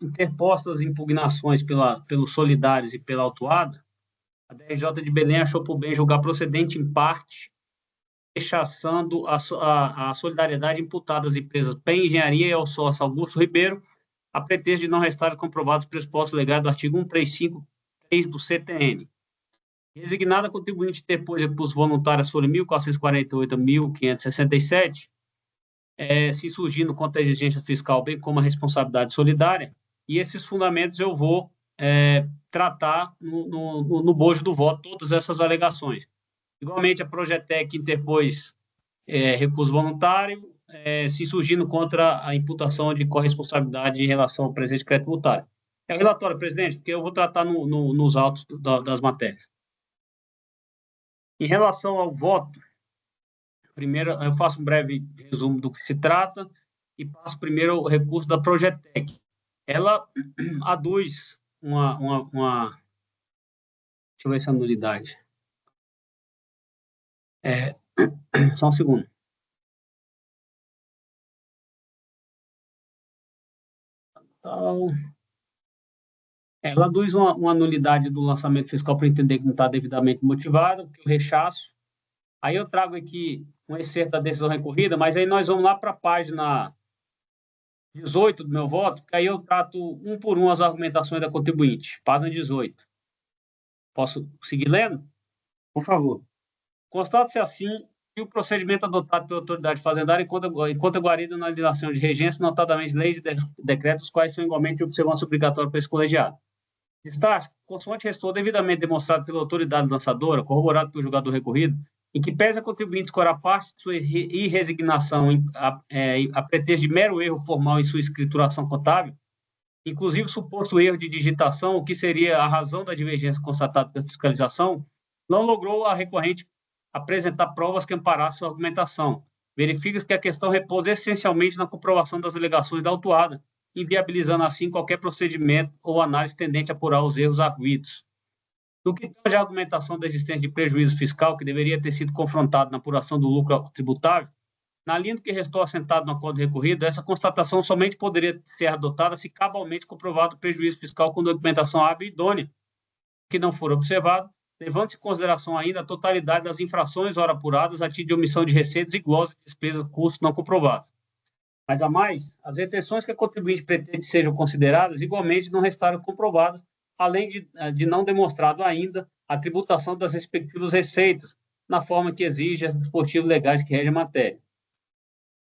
interpostas impugnações pelos solidários e pela autuada, a DRJ de Belém achou por bem julgar procedente em parte, rechaçando a solidariedade imputada às empresas PEN Engenharia e ao sócio Augusto Ribeiro, a pretexto de não restarem comprovados os pressupostos legais do artigo 135.3 do CTN. Resignada a contribuinte interpôs recurso voluntário sobre 1.448 a 1.567, se surgindo contra a exigência fiscal, bem como a responsabilidade solidária, e esses fundamentos eu vou tratar no bojo do voto todas essas alegações. Igualmente, a Progetec interpôs recurso voluntário, se surgindo contra a imputação de corresponsabilidade em relação ao presente crédito tributário. É o relatório, presidente, porque eu vou tratar nos autos das matérias. Em relação ao voto, primeiro eu faço um breve resumo do que se trata e passo primeiro o recurso da Progetec. Ela aduz deixa eu ver essa nulidade. Só um segundo. Então, ela aduz uma nulidade do lançamento fiscal para entender que não está devidamente motivado, que eu rechaço. Aí eu trago aqui um excerto da decisão recorrida, mas aí nós vamos lá para a página 18 do meu voto, que aí eu trato um por um as argumentações da contribuinte. Página 18. Posso seguir lendo? Por favor. Constata-se assim que o procedimento adotado pela autoridade fazendária encontra guarida na legislação de regência, notadamente leis e decretos, os quais são igualmente de observância obrigatória para esse colegiado. Está, consoante restou devidamente demonstrado pela autoridade lançadora, corroborado pelo julgador recorrido, em que pese a contribuinte escorar parte de sua irresignação a pretexto de mero erro formal em sua escrituração contábil, inclusive suposto erro de digitação, o que seria a razão da divergência constatada pela fiscalização, não logrou a recorrente apresentar provas que amparassem sua argumentação. Verifica-se que a questão repousa essencialmente na comprovação das alegações da autuada, inviabilizando assim qualquer procedimento ou análise tendente a apurar os erros arguidos. No que tange a argumentação da existência de prejuízo fiscal que deveria ter sido confrontado na apuração do lucro tributável, na linha do que restou assentado no acordo recorrido, essa constatação somente poderia ser adotada se cabalmente comprovado o prejuízo fiscal com documentação hábil e idônea, que não for observado, levando-se em consideração ainda a totalidade das infrações ora apuradas a título de omissão de receitas e glosas de despesas, custos não comprovados. Mas, a mais, as retenções que a contribuinte pretende sejam consideradas igualmente não restaram comprovadas, além de não demonstrado ainda a tributação das respectivas receitas, na forma que exige as dispositivos legais que regem a matéria.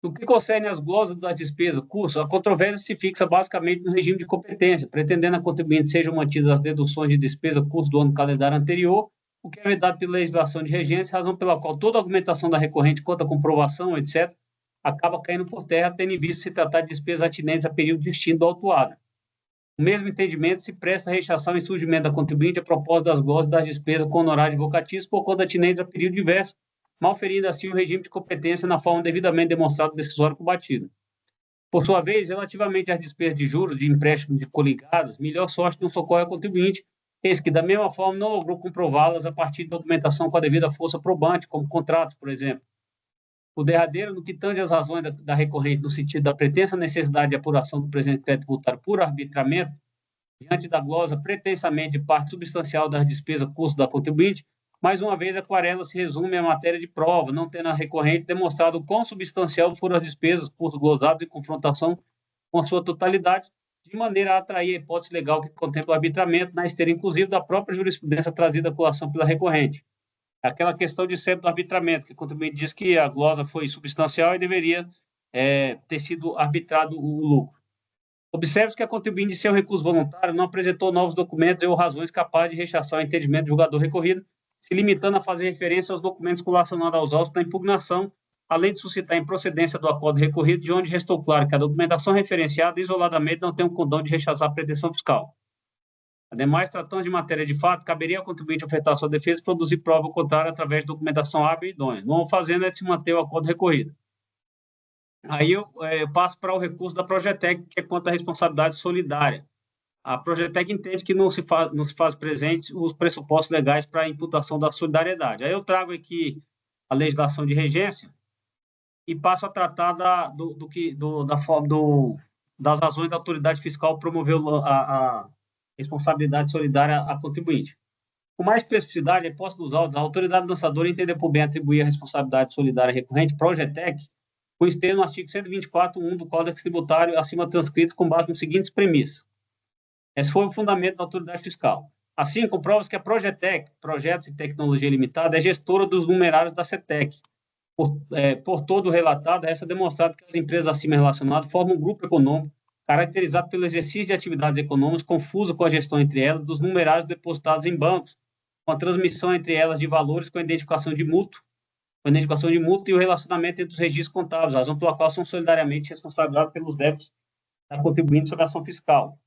No que concerne às glosas das despesas, custos, a controvérsia se fixa basicamente no regime de competência, pretendendo a contribuinte sejam mantidas as deduções de despesa, custos do ano calendário anterior, o que é vedado pela legislação de regência, razão pela qual toda a argumentação da recorrente quanto à comprovação, etc., acaba caindo por terra, tendo em vista se tratar de despesas atinentes a período distinto do autuado. O mesmo entendimento se presta a rechaçar o insurgimento da contribuinte a propósito das glosas das despesas com honorários advocatícios por conta atinentes a período diverso, mal ferindo assim o regime de competência na forma devidamente demonstrado do decisório combatido. Por sua vez, relativamente às despesas de juros de empréstimo de coligados, melhor sorte não socorre ao contribuinte, eis que, da mesma forma, não logrou comprová-las a partir de documentação com a devida força probante, como contratos, por exemplo. O derradeiro, no que tange as razões da recorrente no sentido da pretensa necessidade de apuração do presente crédito tributário por arbitramento, diante da glosa pretensamente de parte substancial das despesas custos da contribuinte, mais uma vez a querela se resume à matéria de prova, não tendo a recorrente demonstrado quão substancial foram as despesas custos glosados em confrontação com a sua totalidade, de maneira a atrair a hipótese legal que contempla o arbitramento, na esteira inclusive da própria jurisprudência trazida à colação pela recorrente. Aquela questão de sempre do arbitramento, que o contribuinte diz que a glosa foi substancial e deveria ter sido arbitrado o lucro. Observe-se que a contribuinte de seu recurso voluntário não apresentou novos documentos ou razões capazes de rechaçar o entendimento do julgador recorrido, se limitando a fazer referência aos documentos relacionados aos autos da impugnação, além de suscitar a improcedência do acordo recorrido, de onde restou claro que a documentação referenciada isoladamente não tem o condão de rechaçar a pretensão fiscal. Ademais, tratando de matéria de fato, caberia ao contribuinte ofertar sua defesa e produzir prova contrária através de documentação hábil e idônea. Não fazendo é de se manter o acordo recorrido. Aí eu passo para o recurso da Progetec, que é quanto à responsabilidade solidária. A Progetec entende que não se faz presente os pressupostos legais para a imputação da solidariedade. Aí eu trago aqui a legislação de regência e passo a tratar da forma das razões da autoridade fiscal promover a responsabilidade solidária a contribuinte. Com mais especificidade, em posse dos autos, a autoridade lançadora entender por bem atribuir a responsabilidade solidária recorrente, Progetec, por esteja no artigo 124.1 do Código Tributário, acima transcrito, com base nas seguintes premissas. Esse foi o fundamento da autoridade fiscal. Assim, comprova-se que a Progetec, Projetos e Tecnologia Limitada, é gestora dos numerários da CETEC. Por todo o relatado, essa demonstrado que as empresas acima relacionadas formam um grupo econômico caracterizado pelo exercício de atividades econômicas confuso com a gestão entre elas dos numerários depositados em bancos, com a transmissão entre elas de valores com a identificação de mútuo e o relacionamento entre os registros contábeis, razão pela qual são solidariamente responsabilizados pelos débitos da contribuinte sobre a ação fiscal.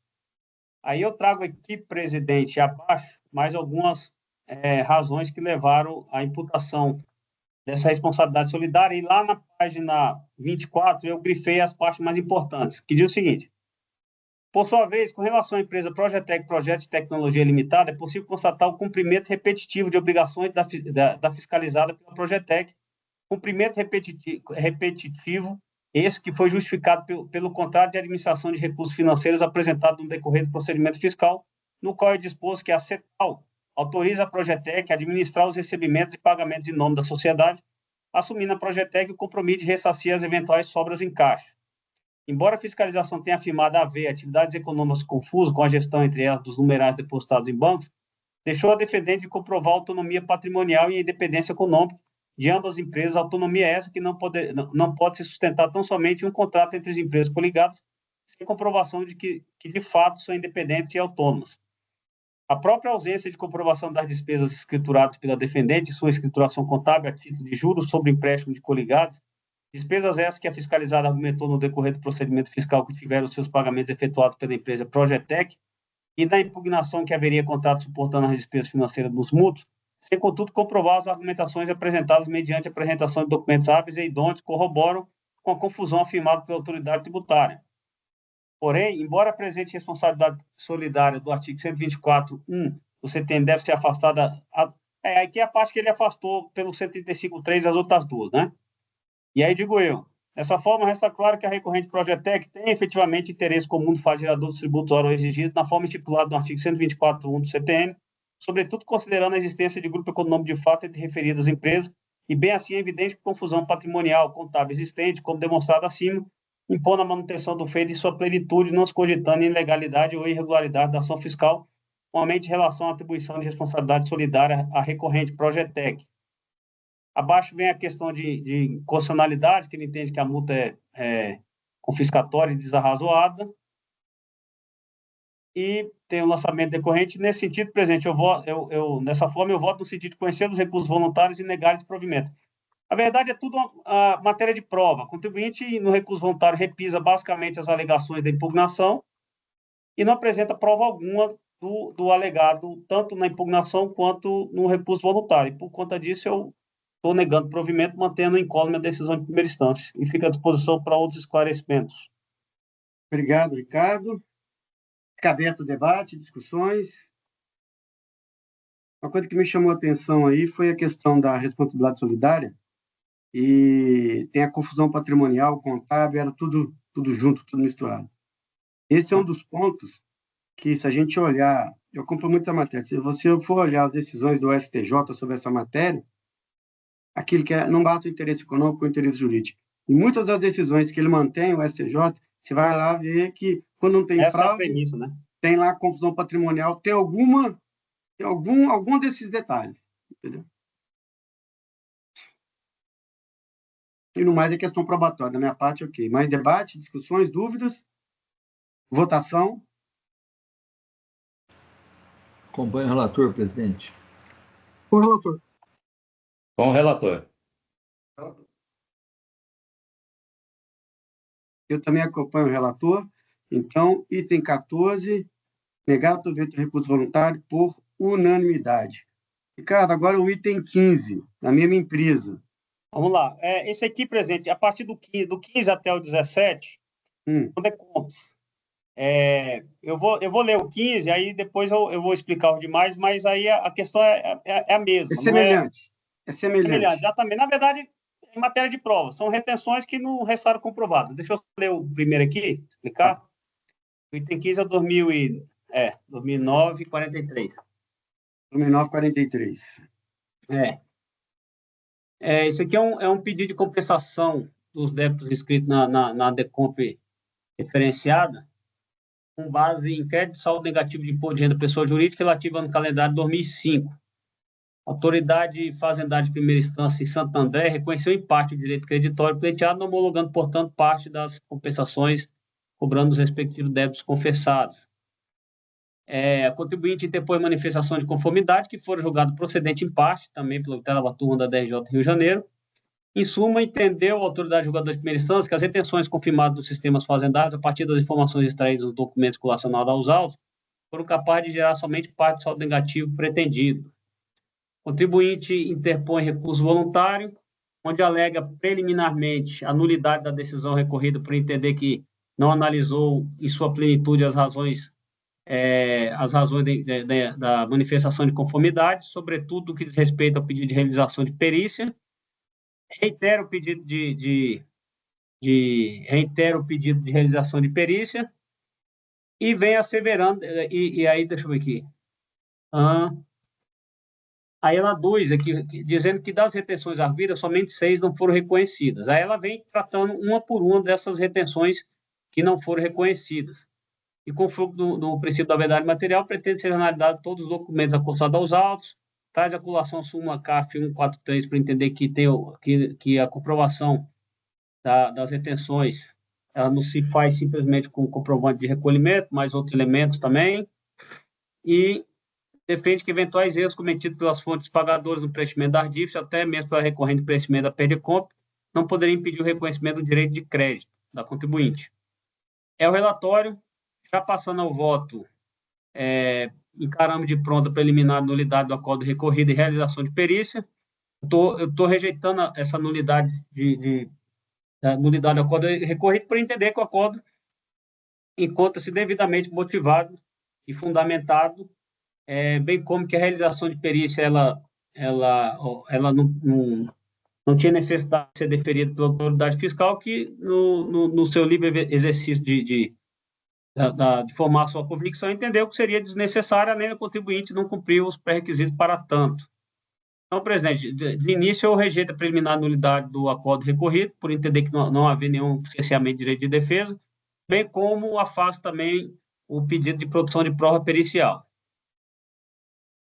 Aí eu trago aqui, presidente, abaixo, mais algumas razões que levaram à imputação dessa responsabilidade solidária, e lá na página 24 eu grifei as partes mais importantes, que diz o seguinte: por sua vez, com relação à empresa Progetec Projetos de Tecnologia Limitada, é possível constatar o cumprimento repetitivo de obrigações da fiscalizada pela Progetec, cumprimento repetitivo, esse que foi justificado pelo contrato de administração de recursos financeiros apresentado no decorrer do procedimento fiscal, no qual é disposto que a CETAL autoriza a Progetec a administrar os recebimentos e pagamentos em nome da sociedade, assumindo a Progetec o compromisso de ressarcir as eventuais sobras em caixa. Embora a fiscalização tenha afirmado haver atividades econômicas confusas com a gestão entre elas dos numerários depositados em bancos, deixou a defendente de comprovar a autonomia patrimonial e a independência econômica de ambas as empresas, autonomia essa que não pode se sustentar tão somente em um contrato entre as empresas coligadas, sem comprovação de que de fato são independentes e autônomas. A própria ausência de comprovação das despesas escrituradas pela defendente e sua escrituração contábil a título de juros sobre empréstimo de coligados, despesas essas que a fiscalizada argumentou no decorrer do procedimento fiscal que tiveram seus pagamentos efetuados pela empresa Progetec, e da impugnação que haveria contrato suportando as despesas financeiras dos mútuos, sem, contudo, comprovar as argumentações apresentadas mediante a apresentação de documentos hábeis e idôneos corroboram com a confusão afirmada pela autoridade tributária. Porém, embora a presente responsabilidade solidária do artigo 124.1 do CTN deve ser afastada, aqui é a parte que ele afastou pelo 135.3 as outras duas, né? E aí digo eu, dessa forma, resta claro que a recorrente Progetec tem efetivamente interesse comum de fazer gerador dos tributos ora exigidos na forma estipulada no artigo 124.1 do CTN, sobretudo considerando a existência de grupo econômico de fato entre referidas empresas, e bem assim é evidente que confusão patrimonial contábil existente, como demonstrado acima, impõe a manutenção do feito em sua plenitude, não se cogitando ilegalidade ou irregularidade da ação fiscal, somente em relação à atribuição de responsabilidade solidária à recorrente Progetec. Abaixo vem a questão de constitucionalidade, que ele entende que a multa é confiscatória e desarrazoada, e tem o lançamento decorrente. Nesse sentido, presidente, dessa forma, eu voto no sentido de conhecer os recursos voluntários e negar esse provimento. A verdade é tudo uma matéria de prova. O contribuinte, no recurso voluntário, repisa basicamente as alegações da impugnação e não apresenta prova alguma do alegado, tanto na impugnação quanto no recurso voluntário. E, por conta disso, eu estou negando provimento, mantendo incólume a decisão de primeira instância. E fica à disposição para outros esclarecimentos. Obrigado, Ricardo. Fica aberto o debate, discussões. Uma coisa que me chamou a atenção aí foi a questão da responsabilidade solidária, e tem a confusão patrimonial, contábil, era tudo junto, tudo misturado. Esse é um dos pontos que, se a gente olhar, eu acompanho muito essa matéria, se você for olhar as decisões do STJ sobre essa matéria, aquilo que não bate o interesse econômico com o interesse jurídico. E muitas das decisões que ele mantém, o STJ, você vai lá ver que, quando não tem fraude, é a premissa, né? Tem lá confusão patrimonial, tem algum desses detalhes, entendeu? E no mais é questão probatória, da minha parte, ok. Mais debate, discussões, dúvidas? Votação? Acompanhe o relator, presidente. Com o relator. Com o relator. Eu também acompanho o relator. Então, item 14, negar o provimento de recurso voluntário por unanimidade. Ricardo, agora o item 15, da mesma empresa. Vamos lá. Esse aqui, presidente, a partir do 15 até o 17, quando é compras. Eu vou ler o 15, aí depois eu vou explicar o demais, mas aí a questão é a mesma. É semelhante. É semelhante, exatamente. Na verdade, em matéria de prova, são retenções que não restaram comprovadas. Deixa eu ler o primeiro aqui, explicar. O item 15 é o 2009, 43. 2009, 43. Isso aqui é um pedido de compensação dos débitos inscritos na DECOMP referenciada, com base em crédito de saldo negativo de imposto de renda pessoa jurídica relativa no calendário 2005. A autoridade fazendária de primeira instância em Santo André reconheceu em parte o direito creditório pleiteado, homologando, portanto, parte das compensações, cobrando os respectivos débitos confessados. A contribuinte interpôs manifestação de conformidade, que fora julgado procedente em parte, também pela 8ª turma da DRJ Rio de Janeiro. Em suma, entendeu a autoridade julgadora de primeira instância que as retenções confirmadas dos sistemas fazendários, a partir das informações extraídas dos documentos colacionados aos autos, foram capazes de gerar somente parte do saldo negativo pretendido. O contribuinte interpõe recurso voluntário, onde alega preliminarmente a nulidade da decisão recorrida por entender que não analisou em sua plenitude as razões da manifestação de conformidade, sobretudo no que diz respeito ao pedido de realização de perícia. Reitera o pedido de realização de perícia e vem asseverando, e aí, deixa eu ver aqui. Aí ela aduz aqui, dizendo que das retenções arguidas, somente 6 não foram reconhecidas. Aí ela vem tratando uma por uma dessas retenções que não foram reconhecidas. E com fruto do princípio da verdade material, pretende ser analisados todos os documentos acostados aos autos, traz a colação súmula CAF 143 para entender que a comprovação das retenções ela não se faz simplesmente com comprovante de recolhimento, mas outros elementos também, e defende que eventuais erros cometidos pelas fontes pagadoras no preenchimento da DIF, até mesmo pela recorrente preenchimento da PERDECOMP, não poderiam impedir o reconhecimento do direito de crédito da contribuinte. O relatório, já passando ao voto, encaramos de pronta preliminar a nulidade do acordo recorrido e realização de perícia. Eu estou rejeitando essa nulidade nulidade do acordo recorrido por entender que o acordo encontra-se devidamente motivado e fundamentado, bem como que a realização de perícia ela não tinha necessidade de ser deferida pela autoridade fiscal, que no seu livre exercício de formar sua convicção, entendeu que seria desnecessário, além do contribuinte não cumprir os pré-requisitos para tanto. Então, presidente, de início eu rejeito a preliminar nulidade do acordo recorrido, por entender que não havia nenhum cerceamento de direito de defesa, bem como afasto também o pedido de produção de prova pericial.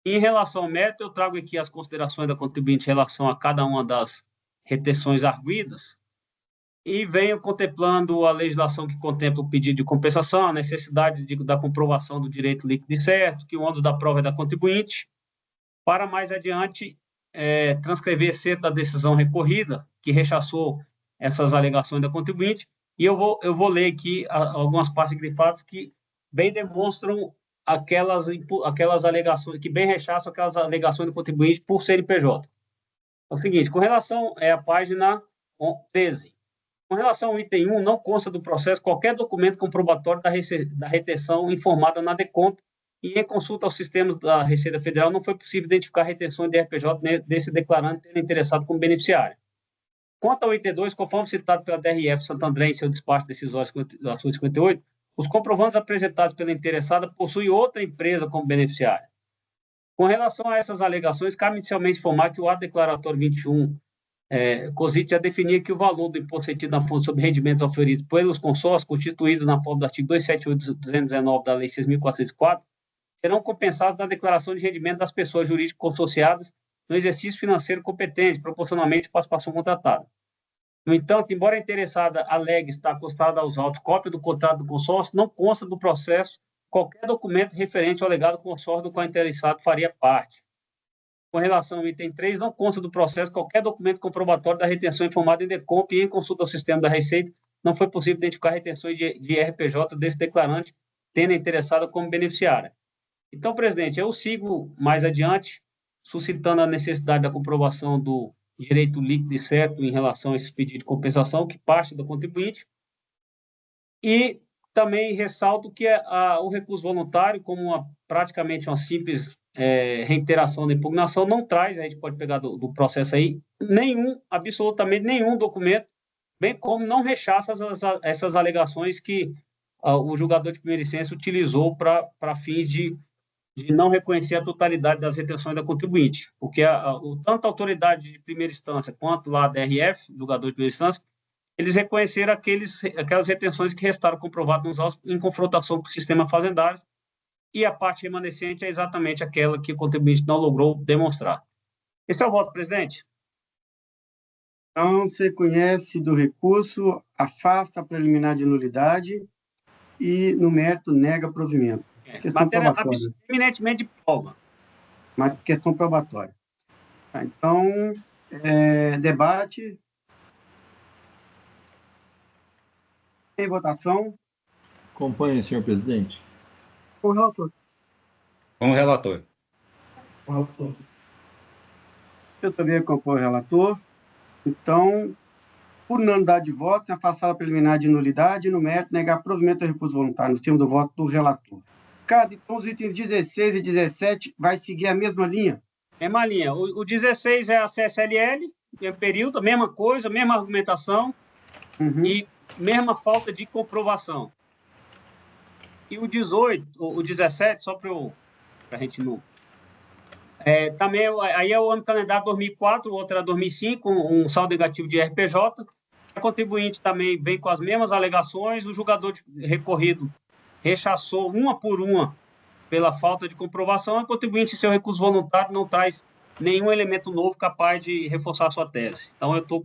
Em relação ao mérito, eu trago aqui as considerações da contribuinte em relação a cada uma das retenções arguidas, e venho contemplando a legislação que contempla o pedido de compensação, a necessidade da comprovação do direito líquido e certo, que o ônus da prova é da contribuinte, para mais adiante transcrever certo da decisão recorrida, que rechaçou essas alegações da contribuinte, e eu vou ler aqui algumas partes grifadas que bem demonstram aquelas alegações, que bem rechaçam aquelas alegações do contribuinte por CNPJ. É o seguinte, com relação à página 13, com relação ao item 1, não consta do processo qualquer documento comprobatório da retenção informada na DECOMP, e em consulta aos sistemas da Receita Federal não foi possível identificar a retenção de RPJ desse declarante tendo interessado como beneficiário. Quanto ao item 2, conforme citado pela DRF Santo André em seu despacho decisório da sua 58, os comprovantes apresentados pela interessada possuem outra empresa como beneficiária. Com relação a essas alegações, cabe inicialmente informar que o ato declaratório 21 COSIT já definia que o valor do imposto retido na fonte sobre rendimentos oferidos pelos consórcios constituídos na forma do artigo 278.219 da Lei 6.404 serão compensados na declaração de rendimento das pessoas jurídicas consorciadas no exercício financeiro competente, proporcionalmente à participação contratada. No entanto, embora a interessada alegue estar acostada aos autos cópia do contrato do consórcio, não consta do processo qualquer documento referente ao alegado consórcio do qual o interessado faria parte. Com relação ao item 3, não consta do processo qualquer documento comprobatório da retenção informada em DECOMP e em consulta ao sistema da Receita, não foi possível identificar retenções de RPJ desse declarante, tendo a interessada como beneficiária. Então, presidente, eu sigo mais adiante, suscitando a necessidade da comprovação do direito líquido e certo em relação a esse pedido de compensação, que parte do contribuinte, e também ressalto que o recurso voluntário, como praticamente uma simples reiteração da impugnação, não traz, a gente pode pegar do processo aí, absolutamente nenhum documento, bem como não rechaça essas alegações que o julgador de primeira instância utilizou para fins de não reconhecer a totalidade das retenções da contribuinte, porque tanto a autoridade de primeira instância quanto lá a DRF, julgador de primeira instância, eles reconheceram aquelas retenções que restaram comprovadas nos autos em confrontação com o sistema fazendário, e a parte remanescente é exatamente aquela que o contribuinte não logrou demonstrar. Esse é o voto, presidente. Então, você conhece do recurso, afasta a preliminar de nulidade e, no mérito, nega provimento. Questão Matéria probatória. eminentemente de prova. Questão probatória. Tá, então, debate. Em votação. Acompanhe, senhor presidente. Com o relator. Com o relator. Com o relator. Eu também acompanho o relator. Então, por unanimidade de voto, afastar a preliminar de nulidade e, no mérito, negar provimento ao recurso voluntário, nos termos do voto do relator. Então, os itens 16 e 17 vai seguir a mesma linha? Mesma linha. O 16 é a CSLL, período, mesma coisa, mesma argumentação e mesma falta de comprovação. E o 18, o 17, só para a gente não... também, aí é o ano calendário 2004, o outro era 2005, um saldo negativo de RPJ. A contribuinte também vem com as mesmas alegações, o julgador de recorrido rechaçou uma por uma pela falta de comprovação, a contribuinte, em seu recurso voluntário, não traz nenhum elemento novo capaz de reforçar a sua tese. Então, eu estou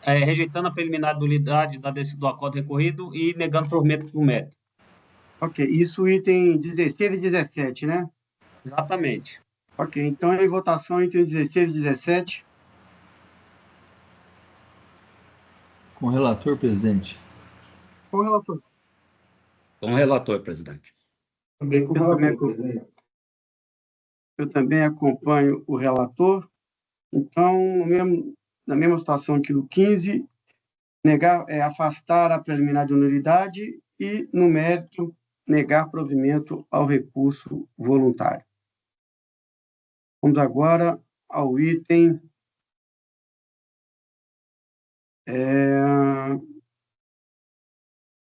rejeitando a preliminar de nulidade do acordo recorrido e negando provimento do mérito. Ok, isso item 16 e 17, né? Exatamente. Ok, então em votação item 16 e 17. Com o relator, presidente. Com o relator. Com o relator, presidente. Também com o relator. Eu também acompanho o relator. Então, na mesma situação que o 15, afastar a preliminar de nulidade e, no mérito, negar provimento ao recurso voluntário. Vamos agora ao item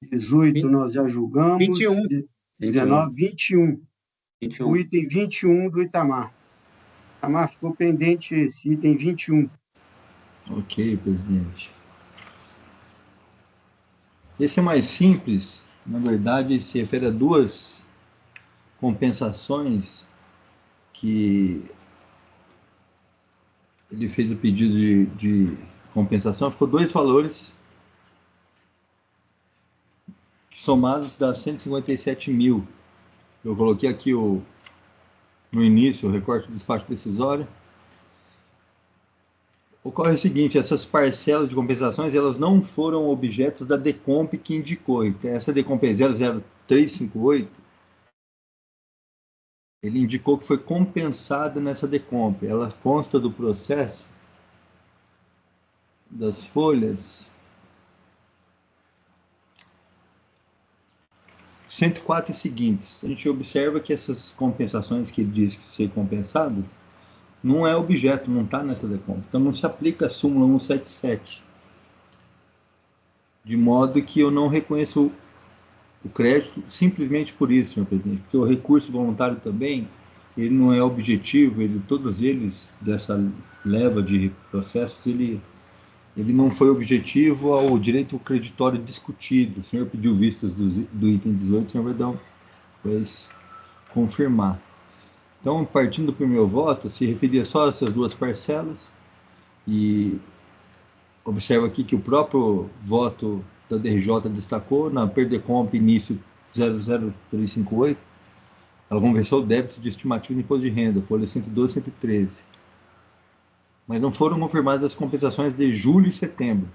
18, nós já julgamos. 21. 19, 21. O item 21 do Itamar. Itamar, ficou pendente esse item 21. Ok, presidente. Esse é mais simples. Na verdade, se refere a duas compensações que ele fez o pedido de compensação. Ficou dois valores somados dá 157 mil. Eu coloquei aqui no início o recorte do despacho decisório. Ocorre o seguinte, essas parcelas de compensações, elas não foram objetos da DECOMP que indicou. Então, essa DECOMP 00358, ele indicou que foi compensada nessa DECOMP. Ela consta do processo das folhas 104 e seguintes. A gente observa que essas compensações que ele diz que ser compensadas não é objeto, não está nessa DECOMP. Então não se aplica a súmula 177. De modo que eu não reconheço o crédito simplesmente por isso, senhor presidente. Porque o recurso voluntário também, ele não é objetivo, todos eles, dessa leva de processos, ele não foi objetivo ao direito creditório discutido. O senhor pediu vistas do item 18, o senhor vai confirmar. Então, partindo do meu voto, se referia só a essas duas parcelas, e observa aqui que o próprio voto da DRJ destacou, na PERDECOMP início 00358, ela conversou o débito de estimativa de imposto de renda, folha 112 e 113. Mas não foram confirmadas as compensações de julho e setembro.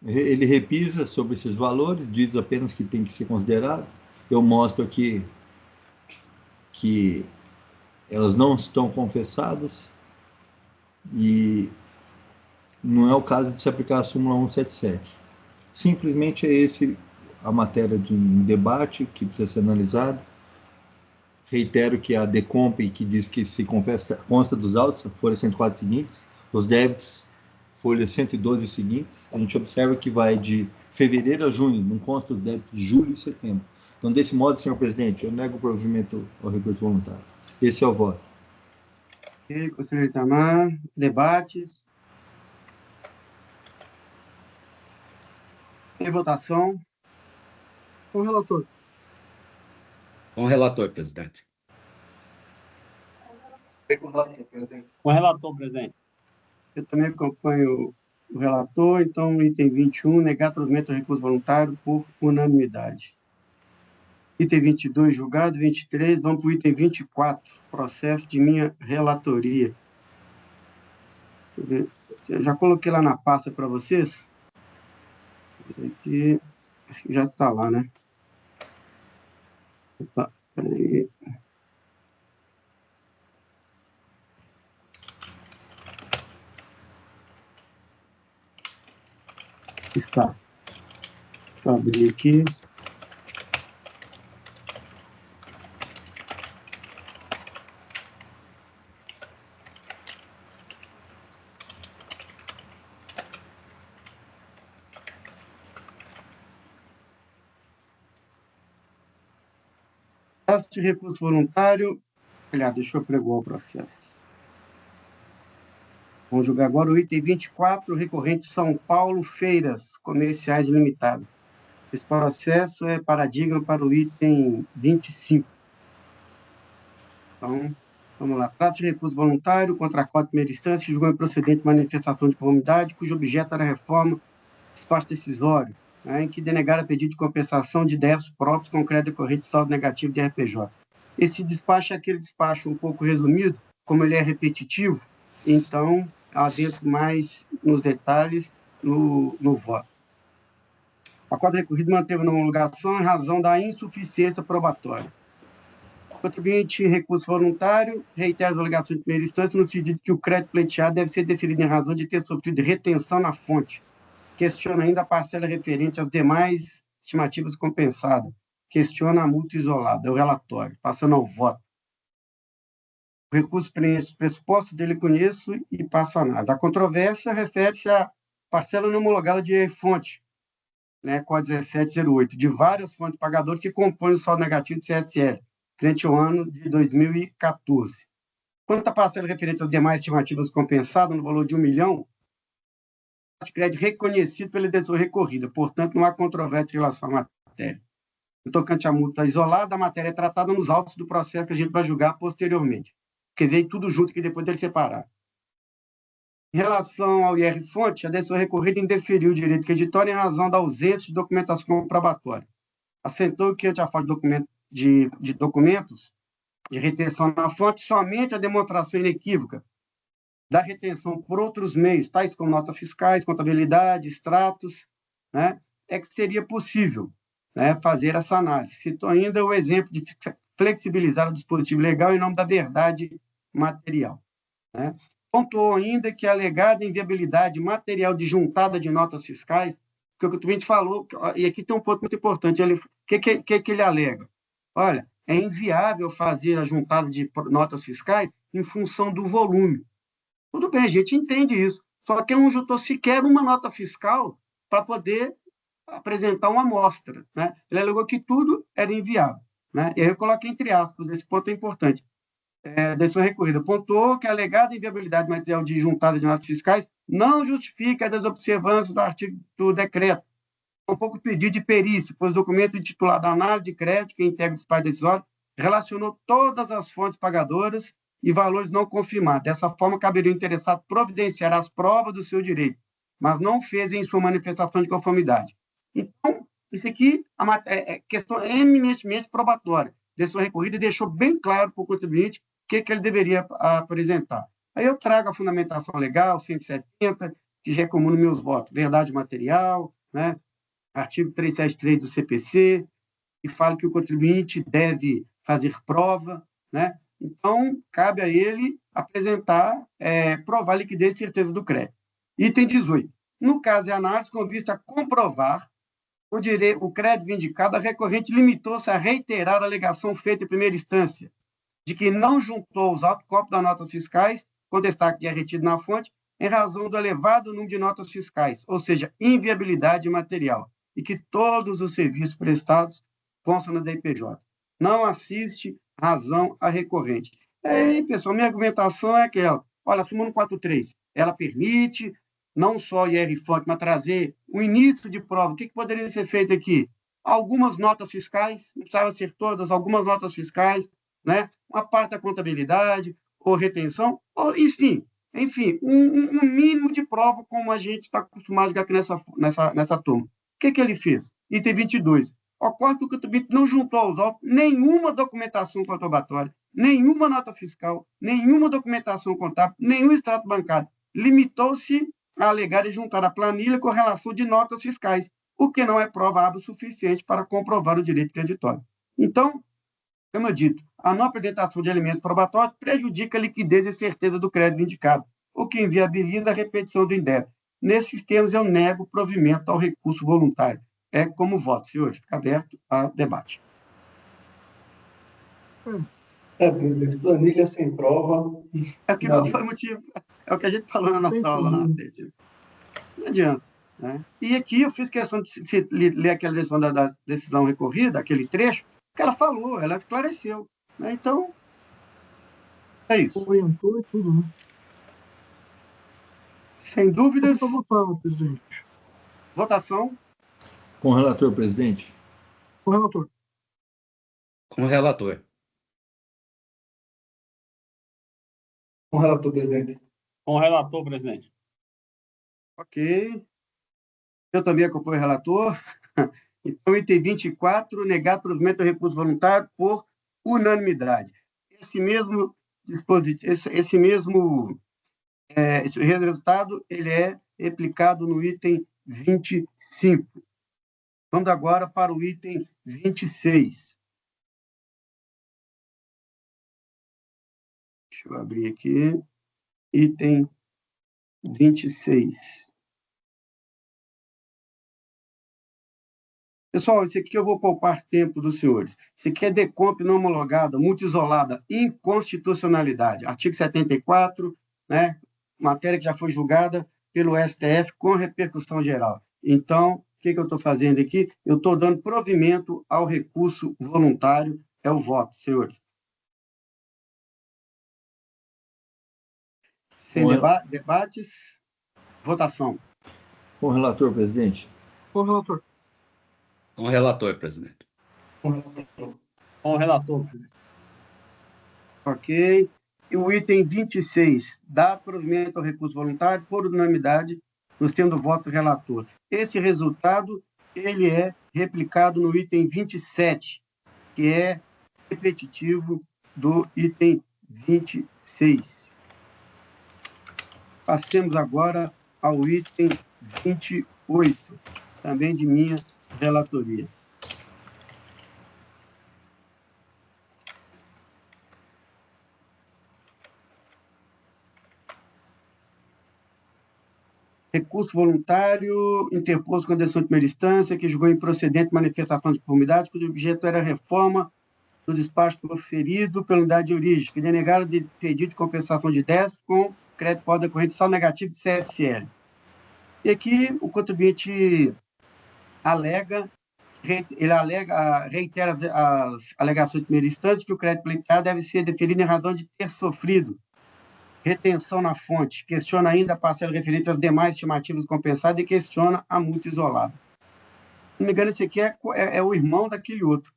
Ele repisa sobre esses valores, diz apenas que tem que ser considerado. Eu mostro aqui que elas não estão confessadas e não é o caso de se aplicar a súmula 177. Simplesmente é esse a matéria de um debate que precisa ser analisado Reitero que a Decomp, que diz que se consta dos autos, folhas 104 seguintes, os débitos, folhas 112 seguintes, a gente observa que vai de fevereiro a junho, não consta os débitos de julho e setembro. Então, desse modo, senhor presidente, eu nego o provimento ao recurso voluntário. Esse é o voto. Ok, conselheiro Itamar, debates. Em votação. Com o relator. Com o relator, presidente. Com o relator, presidente. Com o relator, presidente. Eu também acompanho o relator, então, item 21, negar provimento ao recurso voluntário por unanimidade. Item 22, julgado. 23, vamos para o item 24, processo de minha relatoria. Eu já coloquei lá na pasta para vocês. Aqui, acho que já está lá, né? Opa, peraí. Está. Deixa eu abrir aqui. Processo de recurso voluntário. Aliás, deixa eu pregoar o processo. Vamos julgar agora o item 24, recorrente São Paulo Feiras Comerciais Limitada. Esse processo é paradigma para o item 25. Então, vamos lá. Trata de recurso voluntário contra a cota de primeira instância que julgou improcedente manifestação de conformidade, cujo objeto era a reforma do despacho decisório, né, em que denegaram pedido de compensação de débitos próprios com crédito decorrente de saldo negativo de RPJ. Esse despacho é aquele despacho um pouco resumido, como ele é repetitivo, então adentro mais nos detalhes no voto. A cota recorrida manteve na homologação em razão da insuficiência probatória. Contribuinte em recurso voluntário reitera as alegações de primeira instância no sentido que o crédito pleiteado deve ser deferido em razão de ter sofrido retenção na fonte. Questiona ainda a parcela referente às demais estimativas compensadas. Questiona a multa isolada. É o relatório. Passando ao voto. O recurso preenche os pressupostos dele, conheço e passo a análise. A controvérsia refere-se à parcela não homologada de fonte, né, Código 1708, de várias fontes pagadoras que compõem o saldo negativo de CSL, frente ao ano de 2014. Quanto à parcela referente às demais estimativas compensadas, no valor de R$ 1 milhão, de crédito reconhecido pela decisão recorrida, portanto, não há controvérsia em relação à matéria. No tocante à multa isolada, a matéria é tratada nos autos do processo que a gente vai julgar posteriormente, porque veio tudo junto aqui depois dele separar. Em relação ao IR-fonte, a decisão recorrida indeferiu o direito creditório em razão da ausência de documentação comprobatória. Assentou que, ante a falta de documentos de retenção na fonte, somente a demonstração inequívoca da retenção por outros meios, tais como notas fiscais, contabilidade, extratos, né, é que seria possível, né, fazer essa análise. Citou ainda o exemplo de flexibilizar o dispositivo legal em nome da verdade material, né. Pontuou ainda que a alegada inviabilidade material de juntada de notas fiscais, que o que o cliente falou, e aqui tem um ponto muito importante, o que ele alega? Olha, é inviável fazer a juntada de notas fiscais em função do volume. Tudo bem, a gente entende isso, só que não juntou sequer uma nota fiscal para poder apresentar uma amostra, né? Ele alegou que tudo era inviável, né? E aí eu coloquei entre aspas, esse ponto é importante. Decisão recorrida pontuou que a alegada inviabilidade material de juntada de notas fiscais não justifica a desobservância do artigo do decreto, com pouco pedido de perícia, pois o documento intitulado Análise de Crédito, que integra o despacho decisório, relacionou todas as fontes pagadoras e valores não confirmados. Dessa forma, caberia ao interessado providenciar as provas do seu direito, mas não fez em sua manifestação de conformidade. Então, isso aqui é questão eminentemente probatória. Decisão recorrida deixou bem claro para o contribuinte o que ele deveria apresentar. Aí eu trago a fundamentação legal, 170, que já é comum nos meus votos. Verdade material, né? Artigo 373 do CPC, que fala que o contribuinte deve fazer prova, né? Então, cabe a ele apresentar, provar a liquidez e certeza do crédito. Item 18. No caso de análise, com vista a comprovar o crédito vindicado, a recorrente limitou-se a reiterar a alegação feita em primeira instância, de que não juntou os autocópios das notas fiscais, com destaque que é retido na fonte, em razão do elevado número de notas fiscais, ou seja, inviabilidade material, e que todos os serviços prestados constam na DIPJ. Não assiste razão à recorrente. Aí, pessoal, minha argumentação é aquela. Olha, a súmula 143, ela permite não só IR-fonte, mas trazer o início de prova. O que poderia ser feito aqui? Algumas notas fiscais, não precisava ser todas, algumas notas fiscais, né? Uma parte da contabilidade, ou retenção, e sim, enfim, um mínimo de prova, como a gente está acostumado a jogar aqui nessa turma. O que ele fez? Item 22. Ocorre que o contribuinte não juntou aos autos nenhuma documentação comprobatória, nenhuma nota fiscal, nenhuma documentação contábil, nenhum extrato bancário. Limitou-se a alegar e juntar a planilha com relação de notas fiscais, o que não é prova hábil suficiente para comprovar o direito creditório. Então, como eu dito, a não apresentação de elementos probatórios prejudica a liquidez e certeza do crédito indicado, o que inviabiliza a repetição do indébito. Nesses termos, eu nego provimento ao recurso voluntário. É como voto, senhores. Fica aberto a debate. Presidente, planilha sem prova. É que não foi motivo. É o que a gente falou na nossa aula lá. Não adianta. Né? E aqui eu fiz questão de ler aquela versão da decisão recorrida, aquele trecho, que ela falou, ela esclareceu. Né? Então, é isso. Orientou e tudo, né? Sem dúvidas. Para votar, presidente. Votação. Com o relator, presidente. Com o relator. Com o relator. Com o relator, presidente. Com o relator, presidente. Ok. Eu também acompanho o relator. Então, item 24, negar provimento ao recurso voluntário por unanimidade. Esse mesmo dispositivo, esse resultado, ele é replicado no item 25. Vamos agora para o item 26. Deixa eu abrir aqui. Item 26. Pessoal, isso aqui eu vou poupar tempo dos senhores. Isso aqui é decomp não homologada, multa isolada, inconstitucionalidade. Artigo 74, né? Matéria que já foi julgada pelo STF com repercussão geral. Então, o que eu estou fazendo aqui? Eu estou dando provimento ao recurso voluntário. É o voto, senhores. Sem debates, votação. Com o relator, presidente. Com o relator. Com o relator, presidente. Com o relator. Com o relator, presidente. Ok. E o item 26, dá provimento ao recurso voluntário por unanimidade, nos termos do voto do relator. Esse resultado, ele é replicado no item 27, que é repetitivo do item 26. Passemos agora ao item 28, também de minha relatoria. Recurso voluntário interposto com decisão de primeira instância, que julgou improcedente manifestação de conformidade, cujo objeto era a reforma do despacho proferido pela unidade de origem, que denegaram de pedido de compensação de déficit com crédito pós decorrente saldo negativo de CSL. E aqui o contribuinte reitera as alegações de primeira instância que o crédito pleiteado deve ser deferido em razão de ter sofrido retenção na fonte, questiona ainda a parcela referente às demais estimativas compensadas e questiona a multa isolada. Se não me engano, esse aqui é o irmão daquele outro.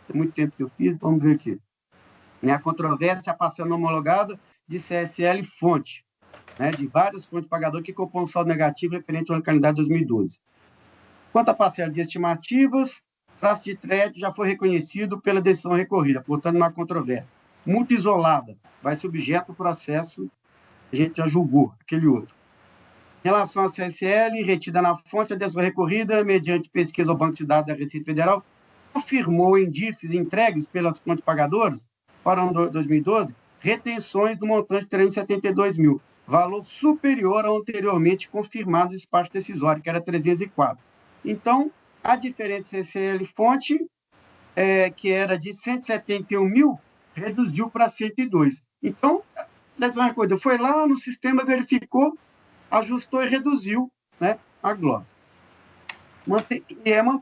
Tem muito tempo que eu fiz, vamos ver aqui. A controvérsia, a parcela não homologada de CSL fonte, né, de vários fontes pagadores que compõem um saldo negativo referente à localidade de 2012. Quanto à parcela de estimativas, traço de crédito já foi reconhecido pela decisão recorrida, portanto, não há controvérsia. Multa isolada vai ser objeto do processo, a gente já julgou, aquele outro. Em relação à CSL, retida na fonte, a decisão recorrida, mediante pesquisa ao Banco de Dados da Receita Federal, confirmou em DIFs entregues pelas fontes pagadoras para o ano 2012 retenções do montante de 372 mil, valor superior ao anteriormente confirmado despacho decisório, que era 304. Então, A diferença CCL-fonte, que era de 171 mil, reduziu para 102. Então, uma coisa, foi lá no sistema, verificou, ajustou e reduziu, né, a glosa. Manteve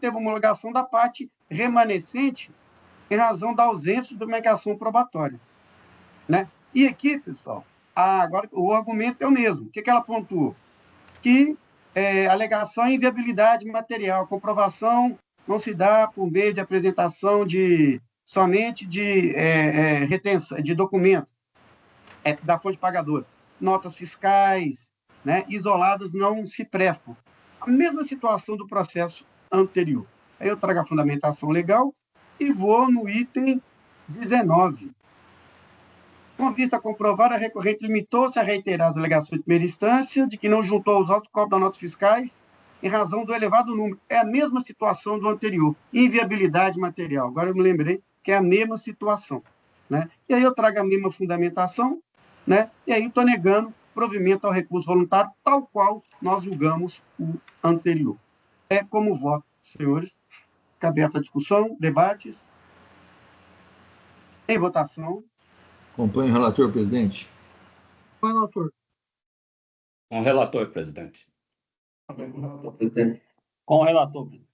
a homologação da parte remanescente em razão da ausência de homologação probatória, né? E aqui, pessoal, agora o argumento é o mesmo. O que ela pontuou? Que alegação é inviabilidade material, comprovação não se dá por meio de apresentação somente de retenção de documento da fonte pagadora. Notas fiscais, né, isoladas não se prestam. A mesma situação do processo anterior. Aí eu trago a fundamentação legal e vou no item 19. Com vista a comprovar, a recorrente limitou-se a reiterar as alegações de primeira instância de que não juntou os autos cópia das notas fiscais em razão do elevado número. É a mesma situação do anterior, inviabilidade material. Agora eu me lembrei que é a mesma situação, né? E aí eu trago a mesma fundamentação, né? E aí estou negando provimento ao recurso voluntário, tal qual nós julgamos o anterior. É como voto, senhores. Cabe a discussão, debates. Em votação. Acompanhe o relator, presidente. Com o relator. Com o relator, presidente. Também com o relator, presidente. Com o relator, presidente.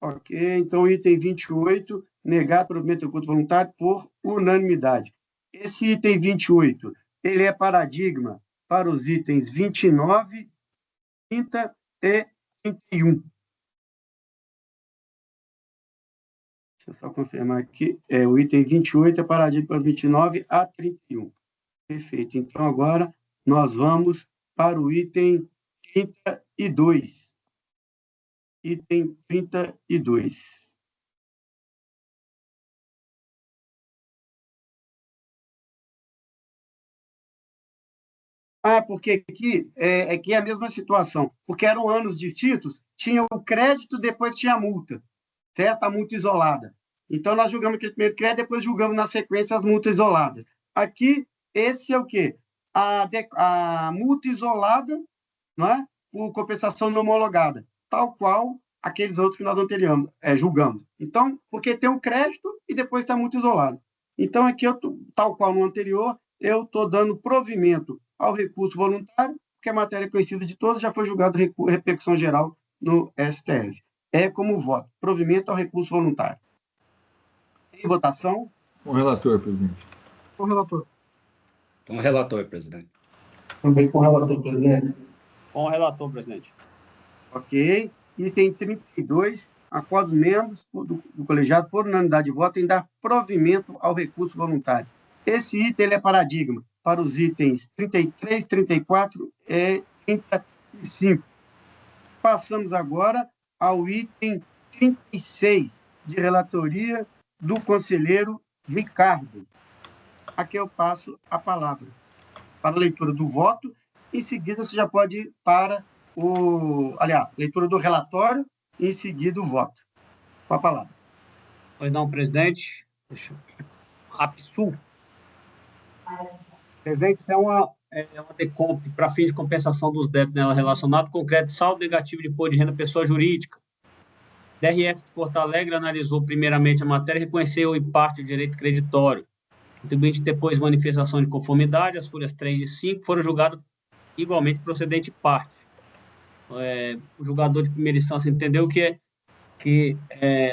Ok, então item 28, negar provimento do recurso voluntário por unanimidade. Esse item 28, ele é paradigma para os itens 29, 30 e 31. Deixa eu só confirmar aqui. O item 28 é paradigma para os 29 a 31. Perfeito. Então, agora nós vamos para o item 32. Item 32. Porque aqui é a mesma situação. Porque eram anos distintos, tinha o crédito, depois tinha a multa, certo? A multa isolada. Então, nós julgamos aquele primeiro crédito, depois julgamos na sequência as multas isoladas. Aqui, esse é o quê? A multa isolada, não é? Por compensação não homologada, tal qual aqueles outros que nós anteriormente julgamos. Então, porque tem o crédito e depois está a multa isolada. Então, aqui, tal qual no anterior, eu estou dando provimento ao recurso voluntário, porque a matéria conhecida de todos já foi julgada repercussão geral no STF. É como voto, provimento ao recurso voluntário. Em votação. Com o relator, presidente. Com o relator. Com o relator, presidente. Também com o relator, presidente. Com o relator, presidente. Ok. Item 32, acordo dos membros do colegiado por unanimidade de voto em dar provimento ao recurso voluntário. Esse item ele é paradigma para os itens 33, 34 e 35. Passamos agora ao item 36, de relatoria do conselheiro Ricardo. Aqui eu passo a palavra para a leitura do voto. Em seguida, você já pode ir para leitura do relatório e em seguida o voto. Com a palavra. Pois não, presidente. APSU. Presidente, isso é uma decomp para fim de compensação dos débitos nela relacionado com crédito saldo negativo de imposto de renda pessoa jurídica. DRF de Porto Alegre analisou primeiramente a matéria e reconheceu em parte o direito creditório. Contribuinte depois manifestação de conformidade, as folhas 3 e 5 foram julgadas igualmente procedente parte. O julgador de primeira instância entendeu que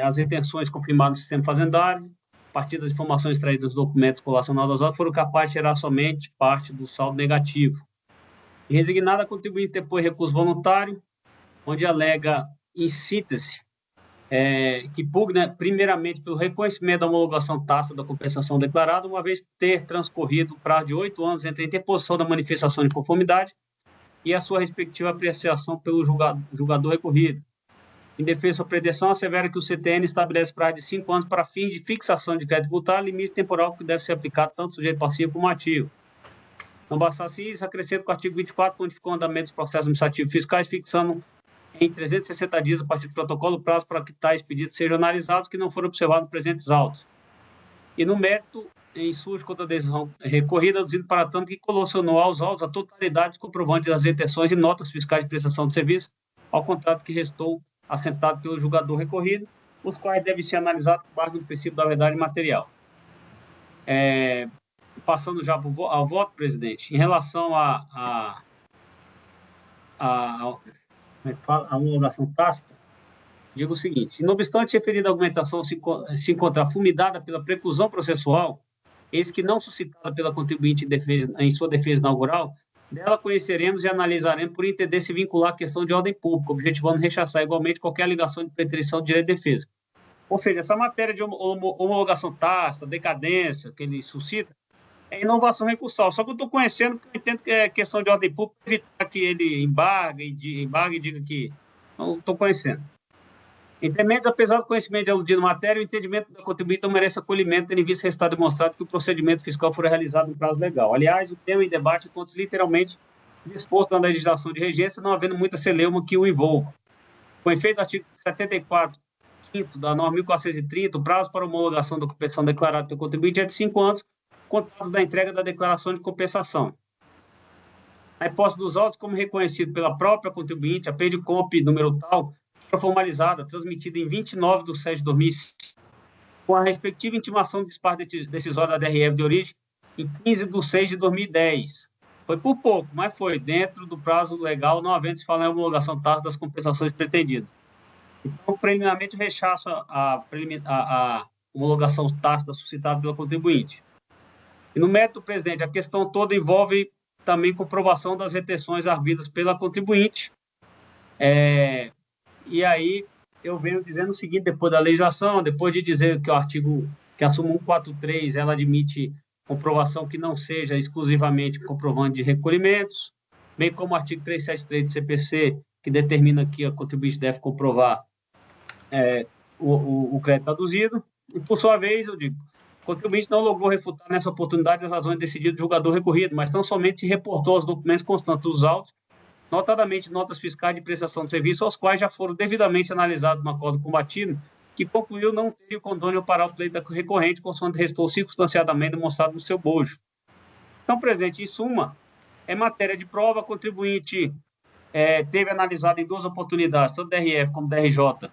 as retenções confirmadas no sistema fazendário, a partir das informações extraídas dos documentos colacionados aos autos, foram capazes de gerar somente parte do saldo negativo. E resignada, a contribuinte depois recurso voluntário, onde alega, em síntese, que pugna primeiramente pelo reconhecimento da homologação tácita da compensação declarada, uma vez ter transcorrido o prazo de 8 anos entre a interposição da manifestação de conformidade e a sua respectiva apreciação pelo julgador recorrido. Em defesa da sua pretensão, assevera que o CTN estabelece prazo de 5 anos para fins de fixação de crédito tributário, limite temporal que deve ser aplicado tanto sujeito passivo como ativo. Não bastasse isso, acrescenta que o artigo 24 codificou o andamento dos processos administrativos fiscais, fixando em 360 dias a partir do protocolo o prazo para que tais pedidos sejam analisados que não foram observados nos presentes autos. E no mérito, em surge contra a decisão recorrida, aduzindo para tanto que colacionou aos autos a totalidade dos comprovantes das retenções e notas fiscais de prestação de serviço, ao contrato que restou assentado pelo julgador recorrido, os quais devem ser analisados com base no princípio da verdade material. Passando já ao voto, presidente, em relação à homologação tácita, digo o seguinte: não obstante referida argumentação se encontrar fundada pela preclusão processual, eis que não suscitada pela contribuinte em sua defesa inaugural, dela conheceremos e analisaremos por entender se vincular a questão de ordem pública, objetivando rechaçar igualmente qualquer alegação de preterição de direito de defesa. Ou seja, essa matéria de homologação tácita, decadência, que ele suscita, é inovação recursal. Só que eu estou conhecendo, porque eu entendo que é questão de ordem pública, evitar que ele embargue e diga que... Não estou conhecendo. Entretanto, apesar do conhecimento de aludido matéria, o entendimento da contribuinte não merece acolhimento, tendo em vista está demonstrado que o procedimento fiscal foi realizado no prazo legal. Aliás, o tema em debate encontra literalmente disposto na legislação de regência, não havendo muita celeuma que o envolva. Com efeito do artigo 74, 5º da norma 1430, o prazo para homologação da compensação declarada pelo contribuinte é de 5 anos, contado da entrega da declaração de compensação. A hipótese dos autos, como reconhecido pela própria contribuinte, a PEDCOMP número tal, foi formalizada, transmitida em 29 de 7 de 2005, com a respectiva intimação de disparo decisório da DRF de origem em 15 de 6 de 2010. Foi por pouco, mas foi dentro do prazo legal, não havendo se falar em homologação tácita das compensações pretendidas. Então, preliminarmente, rechaço a homologação tácita suscitada pela contribuinte. E no mérito, presidente, a questão toda envolve também comprovação das retenções havidas pela contribuinte. E aí eu venho dizendo o seguinte, depois da legislação, depois de dizer que o artigo, que a súmula 143, ela admite comprovação que não seja exclusivamente comprovante de recolhimentos, bem como o artigo 373 do CPC, que determina que a contribuinte deve comprovar o crédito aduzido, e por sua vez, eu digo, o contribuinte não logrou refutar nessa oportunidade as razões decididas do julgador recorrido, mas tão somente se reportou aos documentos constantes dos autos, notadamente notas fiscais de prestação de serviço, aos quais já foram devidamente analisados no acordo combatido, que concluiu não ter o condônio para o pleito da recorrente, consoante restou circunstanciadamente demonstrado no seu bojo. Então, presidente, em suma, é matéria de prova, a contribuinte teve analisado em 2 oportunidades, tanto DRF como DRJ,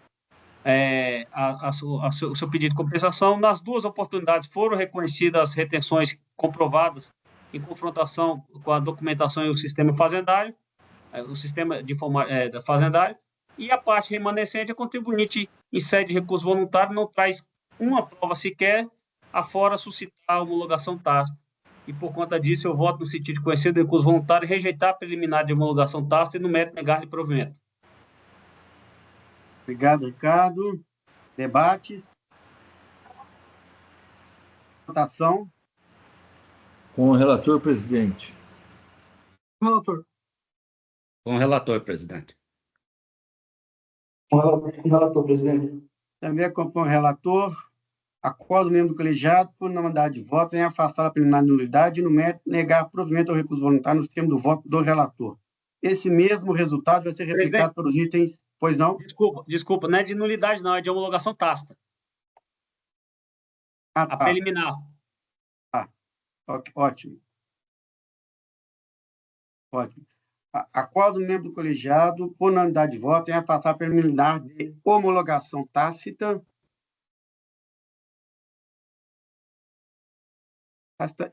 o seu pedido de compensação. Nas 2 oportunidades foram reconhecidas as retenções comprovadas em confrontação com a documentação e o sistema fazendário, da fazendário, e a parte remanescente, a contribuinte, em sede de recurso voluntário, não traz uma prova sequer, afora suscitar a homologação tácita. E, por conta disso, eu voto no sentido de conhecer do recurso voluntário e rejeitar a preliminar de homologação tácita e, no mérito, negar-lhe provimento. Obrigado, Ricardo. Debates? Votação? Com o relator, presidente. Relator. Com o relator, presidente. Com o relator, presidente. Também acompanho o relator. Acordo membro do colegiado, por unanimidade de votos, em afastar a preliminar de nulidade e, no mérito, negar provimento ao recurso voluntário nos termos do voto do relator. Esse mesmo resultado vai ser replicado pelos itens... Pois não? Desculpa, não é de nulidade, não, é de homologação tácita. A preliminar. Ótimo. Acordo membro do colegiado, por unanimidade de voto, em afastar a preliminar de homologação tácita.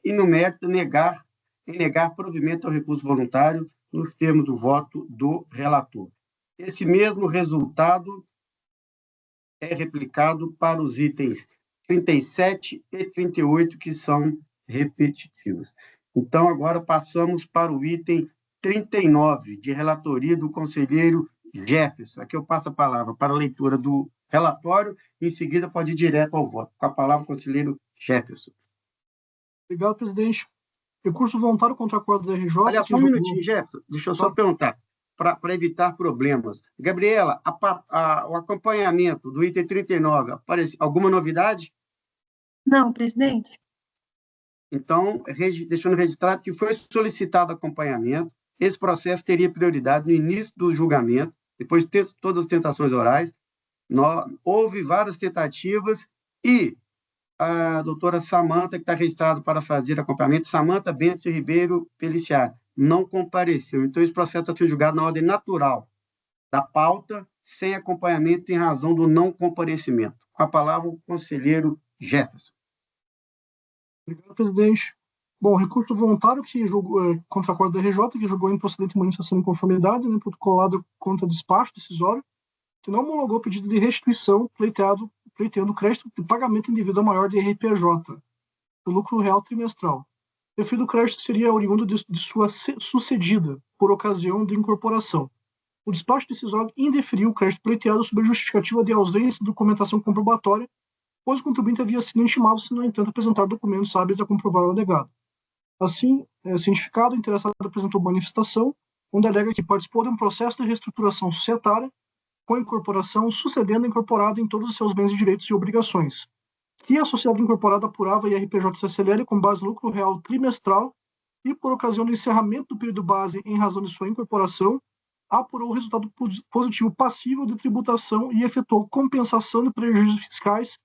E, no mérito, negar provimento ao recurso voluntário nos termos do voto do relator. Esse mesmo resultado é replicado para os itens 37 e 38, que são repetitivos. Então, agora passamos para o item 39, de relatoria do conselheiro Jefferson. Aqui eu passo a palavra para a leitura do relatório, e em seguida pode ir direto ao voto. Com a palavra, o conselheiro Jefferson. Obrigado, presidente. Recurso voluntário contra o acordo da RJ... Olha, só um minutinho, Jefferson. Deixa eu só perguntar, para evitar problemas. Gabriela, o acompanhamento do item 39, aparece alguma novidade? Não, presidente. Então, deixando registrado que foi solicitado acompanhamento, esse processo teria prioridade no início do julgamento, depois de ter todas as tentações orais. Houve várias tentativas e a doutora Samanta, que está registrada para fazer acompanhamento, Samanta Bento Ribeiro Feliciano, não compareceu. Então, esse processo está sendo julgado na ordem natural da pauta sem acompanhamento em razão do não comparecimento. Com a palavra, o conselheiro Jefferson. Obrigado, presidente. Bom, recurso voluntário que julgou contra a acordo da RJ, que julgou improcedente manifestação de conformidade, né, protocolado contra despacho decisório, que não homologou o pedido de restituição pleiteando crédito de pagamento indevido maior de RPJ, do lucro real trimestral. O referido crédito seria oriundo de sua sucedida, por ocasião de incorporação. O despacho decisório indeferiu o crédito pleiteado sob a justificativa de ausência de documentação comprobatória, pois o contribuinte havia sido intimado se, no entanto, apresentar documentos hábeis a comprovar o alegado. Assim, cientificado, o interessado apresentou manifestação, onde alega que participou de um processo de reestruturação societária com a incorporação sucedendo a incorporada em todos os seus bens e direitos e obrigações, que a sociedade incorporada apurava IRPJ-CSLL com base no lucro real trimestral e, por ocasião do encerramento do período base em razão de sua incorporação, apurou o resultado positivo passível de tributação e efetuou compensação de prejuízos fiscais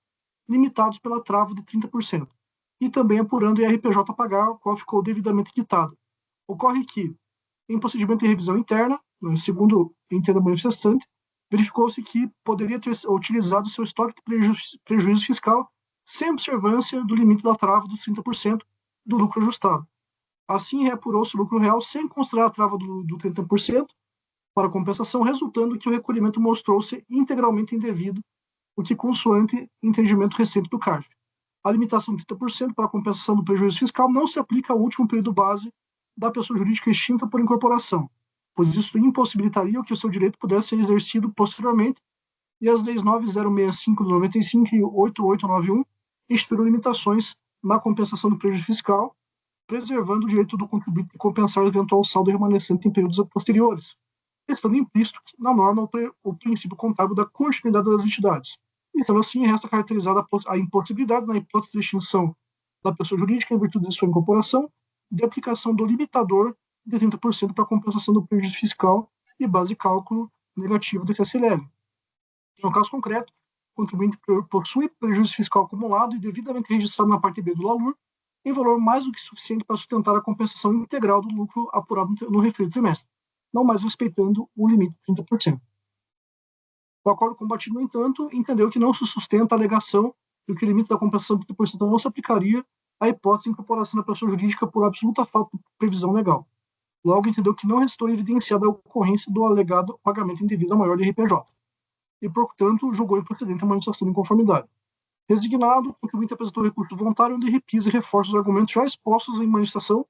limitados pela trava de 30%, e também apurando o IRPJ a pagar, o qual ficou devidamente quitado. Ocorre que, em procedimento de revisão interna, segundo entenda o manifestante, verificou-se que poderia ter utilizado seu estoque de prejuízo fiscal sem observância do limite da trava dos 30% do lucro ajustado. Assim, reapurou-se o lucro real sem considerar a trava do 30% para compensação, resultando que o recolhimento mostrou-se integralmente indevido, o que consoante entendimento recente do CARF. A limitação de 30% para a compensação do prejuízo fiscal não se aplica ao último período base da pessoa jurídica extinta por incorporação, pois isso impossibilitaria que o seu direito pudesse ser exercido posteriormente, e as leis 9065 de 95 e 8891 instituíram limitações na compensação do prejuízo fiscal, preservando o direito do contribuinte de compensar o eventual saldo remanescente em períodos posteriores, estando implícito na norma o princípio contábil da continuidade das entidades. Então, assim, resta caracterizada a impossibilidade, na hipótese de extinção da pessoa jurídica, em virtude de sua incorporação, de aplicação do limitador de 30% para a compensação do prejuízo fiscal e base de cálculo negativo do QSLL. No caso concreto, o contribuinte possui prejuízo fiscal acumulado e devidamente registrado na parte B do LALUR, em valor mais do que suficiente para sustentar a compensação integral do lucro apurado no referido trimestre, não mais respeitando o limite de 30%. O acordo combatido, no entanto, entendeu que não se sustenta a alegação de que o limite da compensação de 30% não se aplicaria à hipótese de incorporação da pessoa jurídica por absoluta falta de previsão legal. Logo, entendeu que não restou evidenciada a ocorrência do alegado pagamento indevido maior de RPJ, e, portanto, julgou improcedente a manifestação de inconformidade. Resignado, o contribuinte apresentou recurso voluntário onde repisa e reforça os argumentos já expostos em manifestação,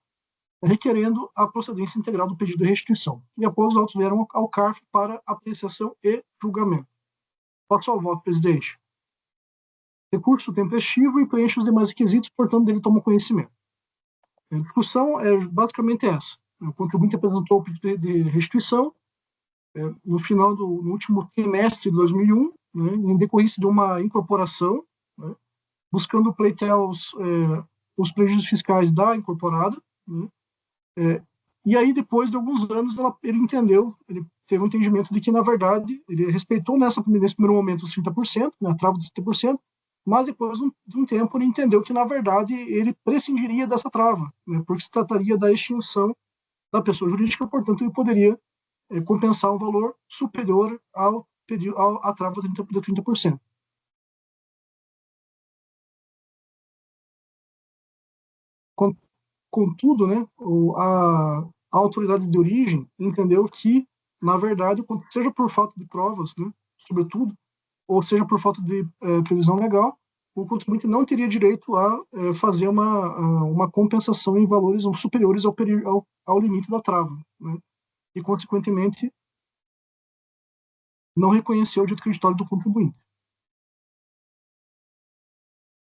requerendo a procedência integral do pedido de restituição. E após os autos vieram ao CARF para apreciação e julgamento. Passo ao voto, presidente. Recurso tempestivo e preenche os demais requisitos, portanto, dele toma conhecimento. A discussão é basicamente essa. O contribuinte apresentou o pedido de restituição no último trimestre de 2001, né, em decorrência de uma incorporação, né, buscando pleitear os prejuízos fiscais da incorporada, né, e aí, depois de alguns anos, ele teve um entendimento de que, na verdade, ele respeitou nesse primeiro momento os 30%, né, a trava dos 30%, mas depois de um tempo ele entendeu que, na verdade, ele prescindiria dessa trava, né, porque se trataria da extinção da pessoa jurídica, portanto, ele poderia compensar um valor superior à trava de 30%. Contudo, né, a autoridade de origem entendeu que, na verdade, seja por falta de provas, né, sobretudo, ou seja por falta de previsão legal, o contribuinte não teria direito a fazer uma compensação em valores superiores ao limite da trava, né, e, consequentemente, não reconheceu o direito creditório do contribuinte.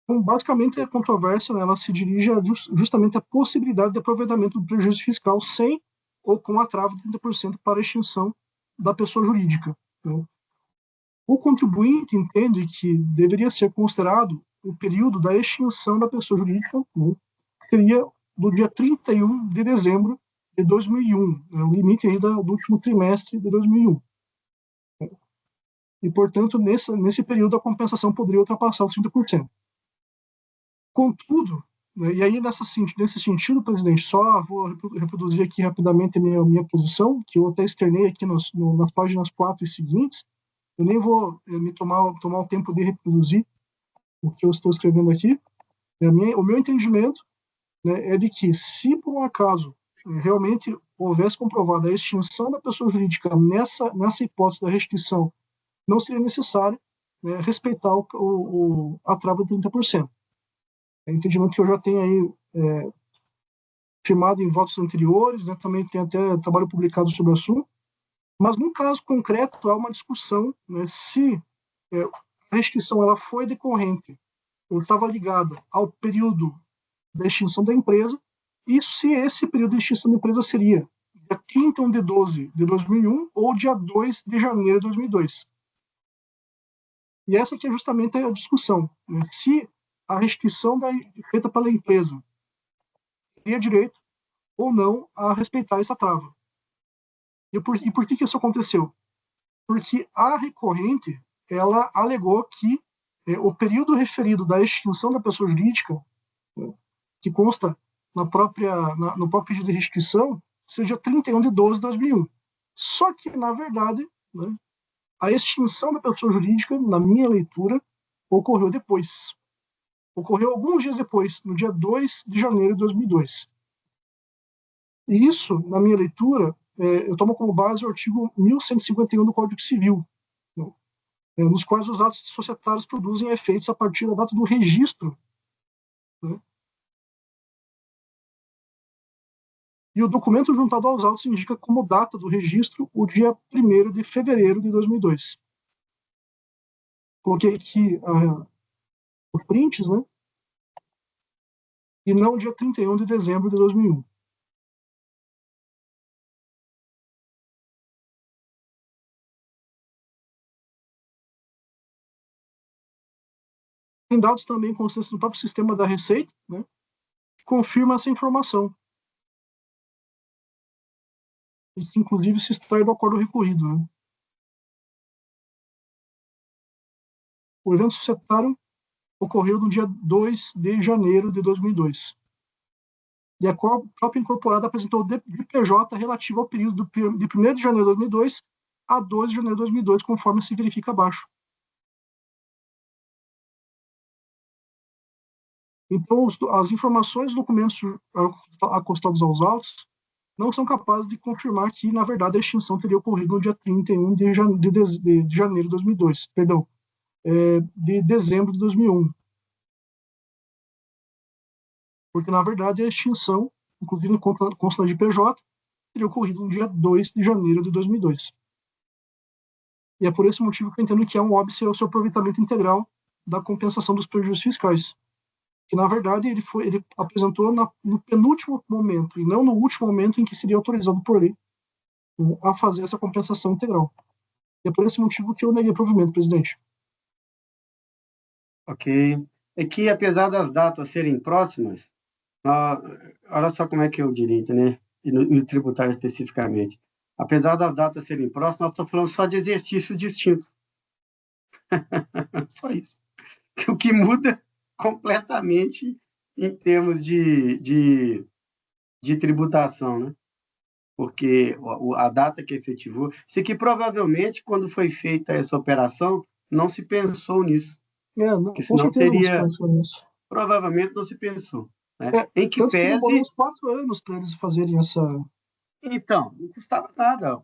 Então, basicamente, a controvérsia, né, ela se dirige justamente à possibilidade de aproveitamento do prejuízo fiscal sem ou com a trava de 30% para a extinção da pessoa jurídica. Né. O contribuinte entende que deveria ser considerado o período da extinção da pessoa jurídica, né, que seria do dia 31 de dezembro de 2001, né, o limite aí do último trimestre de 2001. E, portanto, nesse período a compensação poderia ultrapassar os 30%. Contudo, né, e aí nesse sentido, presidente, só vou reproduzir aqui rapidamente a minha posição, que eu até externei aqui nas páginas 4 e seguintes, Eu nem vou me tomar o tempo de reproduzir o que eu estou escrevendo aqui. O meu entendimento, né, é de que, se por um acaso realmente houvesse comprovada a extinção da pessoa jurídica nessa hipótese da restituição, não seria necessário, né, respeitar a trava de 30%. É um entendimento que eu já tenho aí firmado em votos anteriores, né, também tem até trabalho publicado sobre o assunto, mas no caso concreto há uma discussão, né, se a restituição ela foi decorrente ou estava ligada ao período da extinção da empresa, e se esse período de extinção da empresa seria dia 31 de 12 de 2001 ou dia 2 de janeiro de 2002. E essa aqui é justamente a discussão, né? Se a restituição feita pela empresa teria direito ou não a respeitar essa trava. E por que isso aconteceu? Porque a recorrente ela alegou que o período referido da extinção da pessoa jurídica, que consta no próprio pedido de restituição, seja 31 de 12 de 2001. Só que, na verdade, né, a extinção da pessoa jurídica, na minha leitura, ocorreu depois. Ocorreu alguns dias depois, no dia 2 de janeiro de 2002. E isso, na minha leitura, eu tomo como base o artigo 1151 do Código Civil, né, nos quais os atos societários produzem efeitos a partir da data do registro, né? E o documento juntado aos autos indica como data do registro o dia 1º de fevereiro de 2002. Coloquei aqui os prints, né? E não dia 31 de dezembro de 2001. Tem dados também consistentes no próprio sistema da Receita, né, que confirma essa informação. E que, inclusive, se extrai do acordo recorrido. Né? O evento societário ocorreu no dia 2 de janeiro de 2002. E a própria incorporada apresentou DPJ relativo ao período de 1º de janeiro de 2002 a 2 de janeiro de 2002, conforme se verifica abaixo. Então, as informações e documentos acostados aos autos não são capazes de confirmar que, na verdade, a extinção teria ocorrido no dia 31 de janeiro de 2002, perdão, de dezembro de 2001. Porque, na verdade, a extinção, inclusive consta de PJ, teria ocorrido no dia 2 de janeiro de 2002. E é por esse motivo que eu entendo que é um óbice ao seu aproveitamento integral da compensação dos prejuízos fiscais. Que, na verdade, ele apresentou no penúltimo momento, e não no último momento em que seria autorizado por lei a fazer essa compensação integral. E é por esse motivo que eu neguei provimento, presidente. Ok. É que, apesar das datas serem próximas, olha só como é que é o direito, né? E o tributário especificamente. Apesar das datas serem próximas, nós estamos falando só de exercícios distintos. Só isso. O que muda completamente em termos de tributação, né? Porque a data que efetivou... Isso aqui, provavelmente, quando foi feita essa operação, não se pensou nisso. Porque com senão certeza teria... não se pensou nisso. Provavelmente não se pensou. Né? Em que tanto pese... que demorou uns 4 anos para eles fazerem essa... Então, não custava nada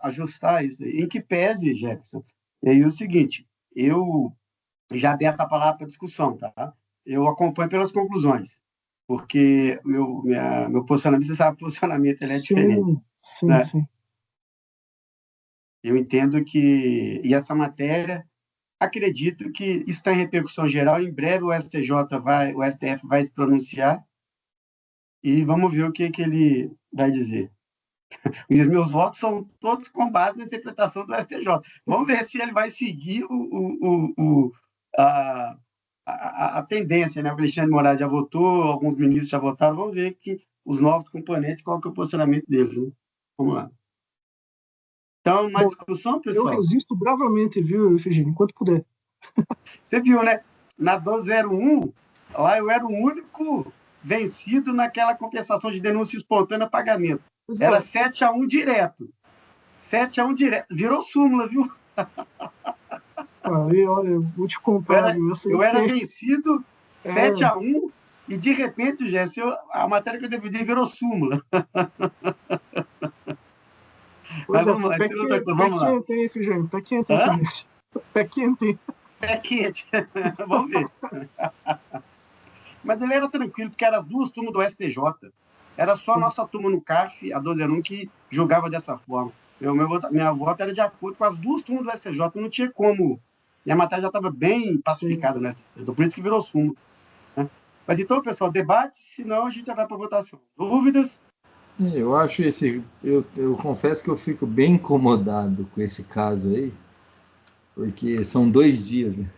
ajustar isso aí. Em que pese, Jefferson. E aí o seguinte, eu já dei essa palavra para discussão, tá? Eu acompanho pelas conclusões, porque meu posicionamento, você sabe, o posicionamento ele é diferente. Né? Sim. Eu entendo que... E essa matéria, acredito que isso está em repercussão geral. Em breve o STF vai se pronunciar e vamos ver o que ele vai dizer. E os meus votos são todos com base na interpretação do STJ. Vamos ver se ele vai seguir a tendência, né? O Alexandre de Moraes já votou, alguns ministros já votaram. Vamos ver que os novos componentes, qual que é o posicionamento deles. Né? Vamos lá. Então, uma discussão, pessoal? Eu resisto bravamente, viu, Efigênio, enquanto puder. Você viu, né? Na 201, lá eu era o único vencido naquela compensação de denúncia espontânea a pagamento. Era 7-1 direto. 7-1 direto. Virou súmula, viu? Aí, olha, eu vou te contar, viu? Essa aí Eu era tem- vencido é, 7-1 e, de repente, Jesse, a matéria que eu dividi virou súmula. Mas pois é, vamos lá, pé, isso é outra coisa. pé Vamos lá. quente, hein, Efigênio? Pé quente, hein, Hã? Efigênio? Pé quente, hein? É quente. Vamos ver. Mas ele era tranquilo, porque eram as duas turmas do STJ. Era só a nossa turma no CAF, a 1201, que julgava dessa forma. Minha voto era de acordo com as duas turmas do STJ, não tinha como. E a matéria já estava bem Sim. pacificada no STJ, por isso que virou súmula. Né? Mas então, pessoal, debate, senão a gente já vai para a votação. Dúvidas? Eu acho eu confesso que eu fico bem incomodado com esse caso aí, porque são 2 dias, né?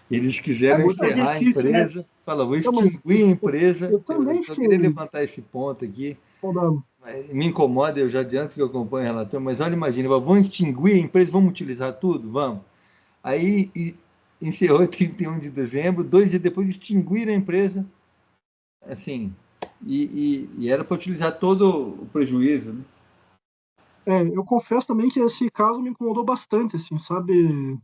Eles É quiseram muito encerrar a exercício, né? empresa, fala, vou Não, mas extinguir a empresa. eu Eu também só fiquei queria levantar esse ponto aqui. incomodado. Me incomoda, eu já adianto que eu acompanho o relator, mas olha, imagina, vamos extinguir a empresa, vamos utilizar tudo? Vamos. Aí encerrou 31 de dezembro, 2 dias depois extinguiram a empresa, assim, e era para utilizar todo o prejuízo, né? Eu confesso também que esse caso me incomodou bastante, assim, sabe,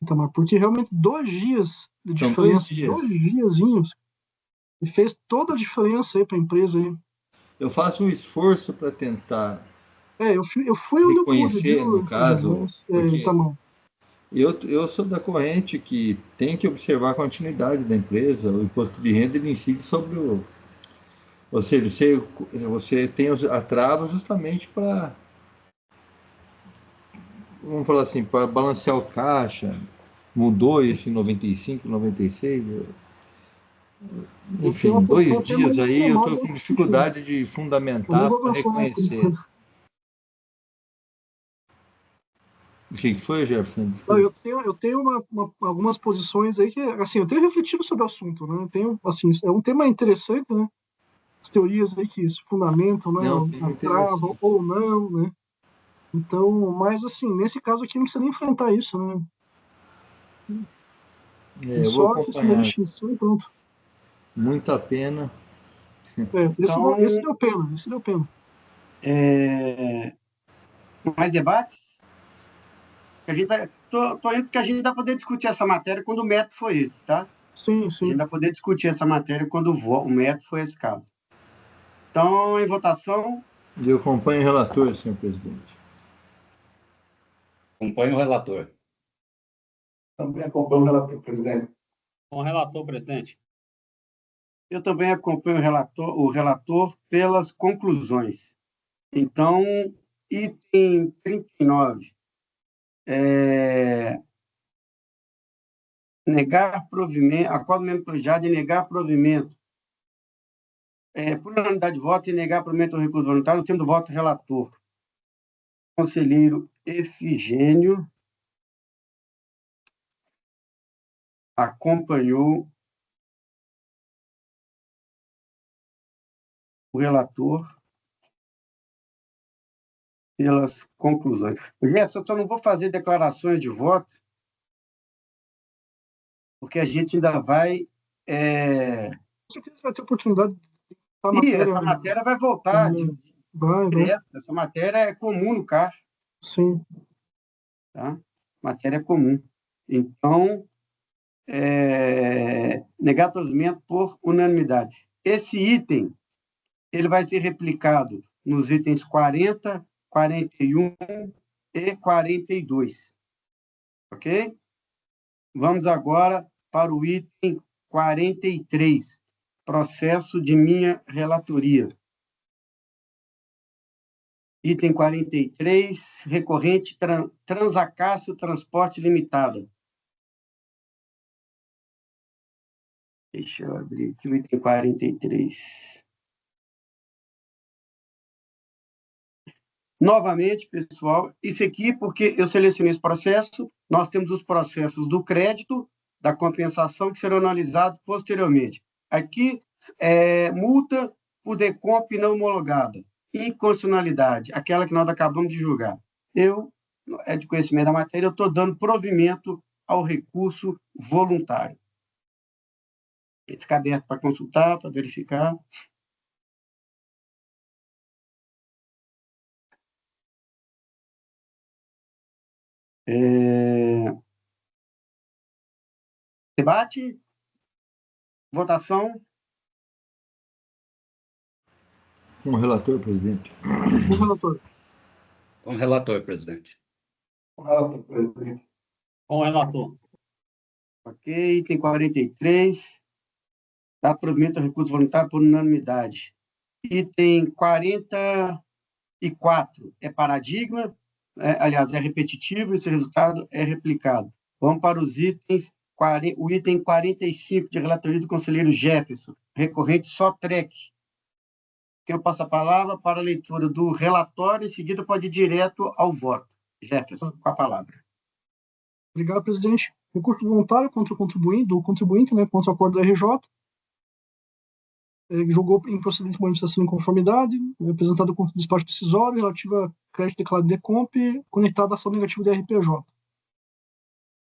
Itamar? Porque realmente 2 dias de São 2 diferença, dias. 2 diazinhos, e fez toda a diferença aí para a empresa aí. Eu faço um esforço para tentar Eu fui onde eu pude, reconhecer, viu, no Efigênio? caso, Mas, porque Itamar, eu sou da corrente que tem que observar a continuidade da empresa, o imposto de renda ele incide sobre o. Ou seja, você tem a trava justamente para, vamos falar assim, para balancear o caixa. Mudou esse em 95, 96. eu tenho uma Enfim, posição dois até dias mais aí eu extremada estou com nesse sentido. dificuldade de Eu nem fundamentar vou para avançar por reconhecer. enquanto. O que foi, Jefferson? Não, Desculpa. eu tenho algumas posições aí que, assim, eu tenho refletido sobre o assunto, né? Eu tenho, assim, é um tema interessante, né? As teorias aí que se fundamentam, né? Não, tem A trava interessante. ou não, né? Então, mas assim, nesse caso aqui não precisa nem enfrentar isso, né? É Eu vou só a questão da acompanhar. extinção e pronto. Muita pena. Esse Então, deu pena, esse deu pena. mais debates? A gente vai, tô indo porque a gente vai poder discutir essa matéria quando o método for esse, tá? Sim, A gente sim. vai poder discutir essa matéria quando o método for esse caso. Então, em votação, Eu acompanho o relator, senhor presidente. Acompanho o relator. também acompanho o relator, presidente. Com o relator, presidente. Eu também acompanho o relator pelas conclusões. Então, item 39. Negar provimento, acordo mesmo colegiado e negar provimento. Por unanimidade de voto e negar provimento ao recurso voluntário, tendo voto relator. Conselheiro Efigênio acompanhou o relator pelas conclusões. Gerson, eu só não vou fazer declarações de voto, porque a gente ainda vai. Com certeza você vai ter oportunidade de a E matéria. essa matéria vai voltar Vai. direto. Essa matéria é comum no CAF, Sim. tá? Matéria é comum. Então, negar provimento por unanimidade. Esse item ele vai ser replicado nos itens 40, 41 e 42. Ok? Vamos agora para o item 43, processo de minha relatoria. Item 43, recorrente Transacácio Transporte Limitada. Deixa eu abrir aqui o item 43. Novamente, pessoal, isso aqui, porque eu selecionei esse processo, nós temos os processos do crédito, da compensação, que serão analisados posteriormente. Aqui, multa por decomp não homologada, inconstitucionalidade, aquela que nós acabamos de julgar. É de conhecimento da matéria, eu estou dando provimento ao recurso voluntário. Ele fica aberto para consultar, para verificar. Debate? Votação? Com o relator, presidente. O relator. Com o relator, presidente. Com o relator, presidente. Com o relator. Ok, item 43. Dá provimento ao recurso voluntário por unanimidade. Item 44 é paradigma, aliás, é repetitivo, esse resultado é replicado. Vamos para os itens, o item 45 de relatoria do conselheiro Jefferson, recorrente só TREC. Que eu passo a palavra para a leitura do relatório, em seguida pode ir direto ao voto. Jefferson, com a palavra. Obrigado, presidente. Recurso voluntário contra o contribuinte, né, contra o acordo da RJ. Julgou improcedente de manifestação de inconformidade, apresentado contra o despacho decisório relativa a crédito declarado de Decomp, conectado à ação negativa da RPJ.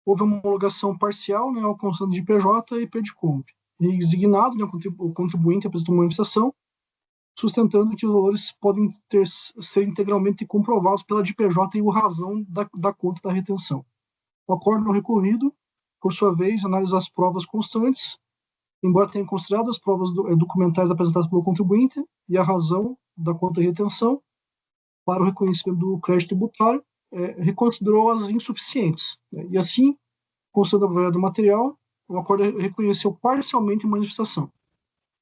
Houve uma homologação parcial, né, alcançando de PJ e PEDComp. Resignado, né, o contribuinte apresentou uma manifestação, sustentando que os valores podem ser integralmente comprovados pela DPJ e o razão da conta da retenção. O acordo não recorrido, por sua vez, analisa as provas constantes, embora tenha considerado as provas documentais apresentadas pelo contribuinte e a razão da conta de retenção para o reconhecimento do crédito tributário, reconsiderou-as insuficientes. Né? E assim, considerando a validade do material, o acordo reconheceu parcialmente a manifestação,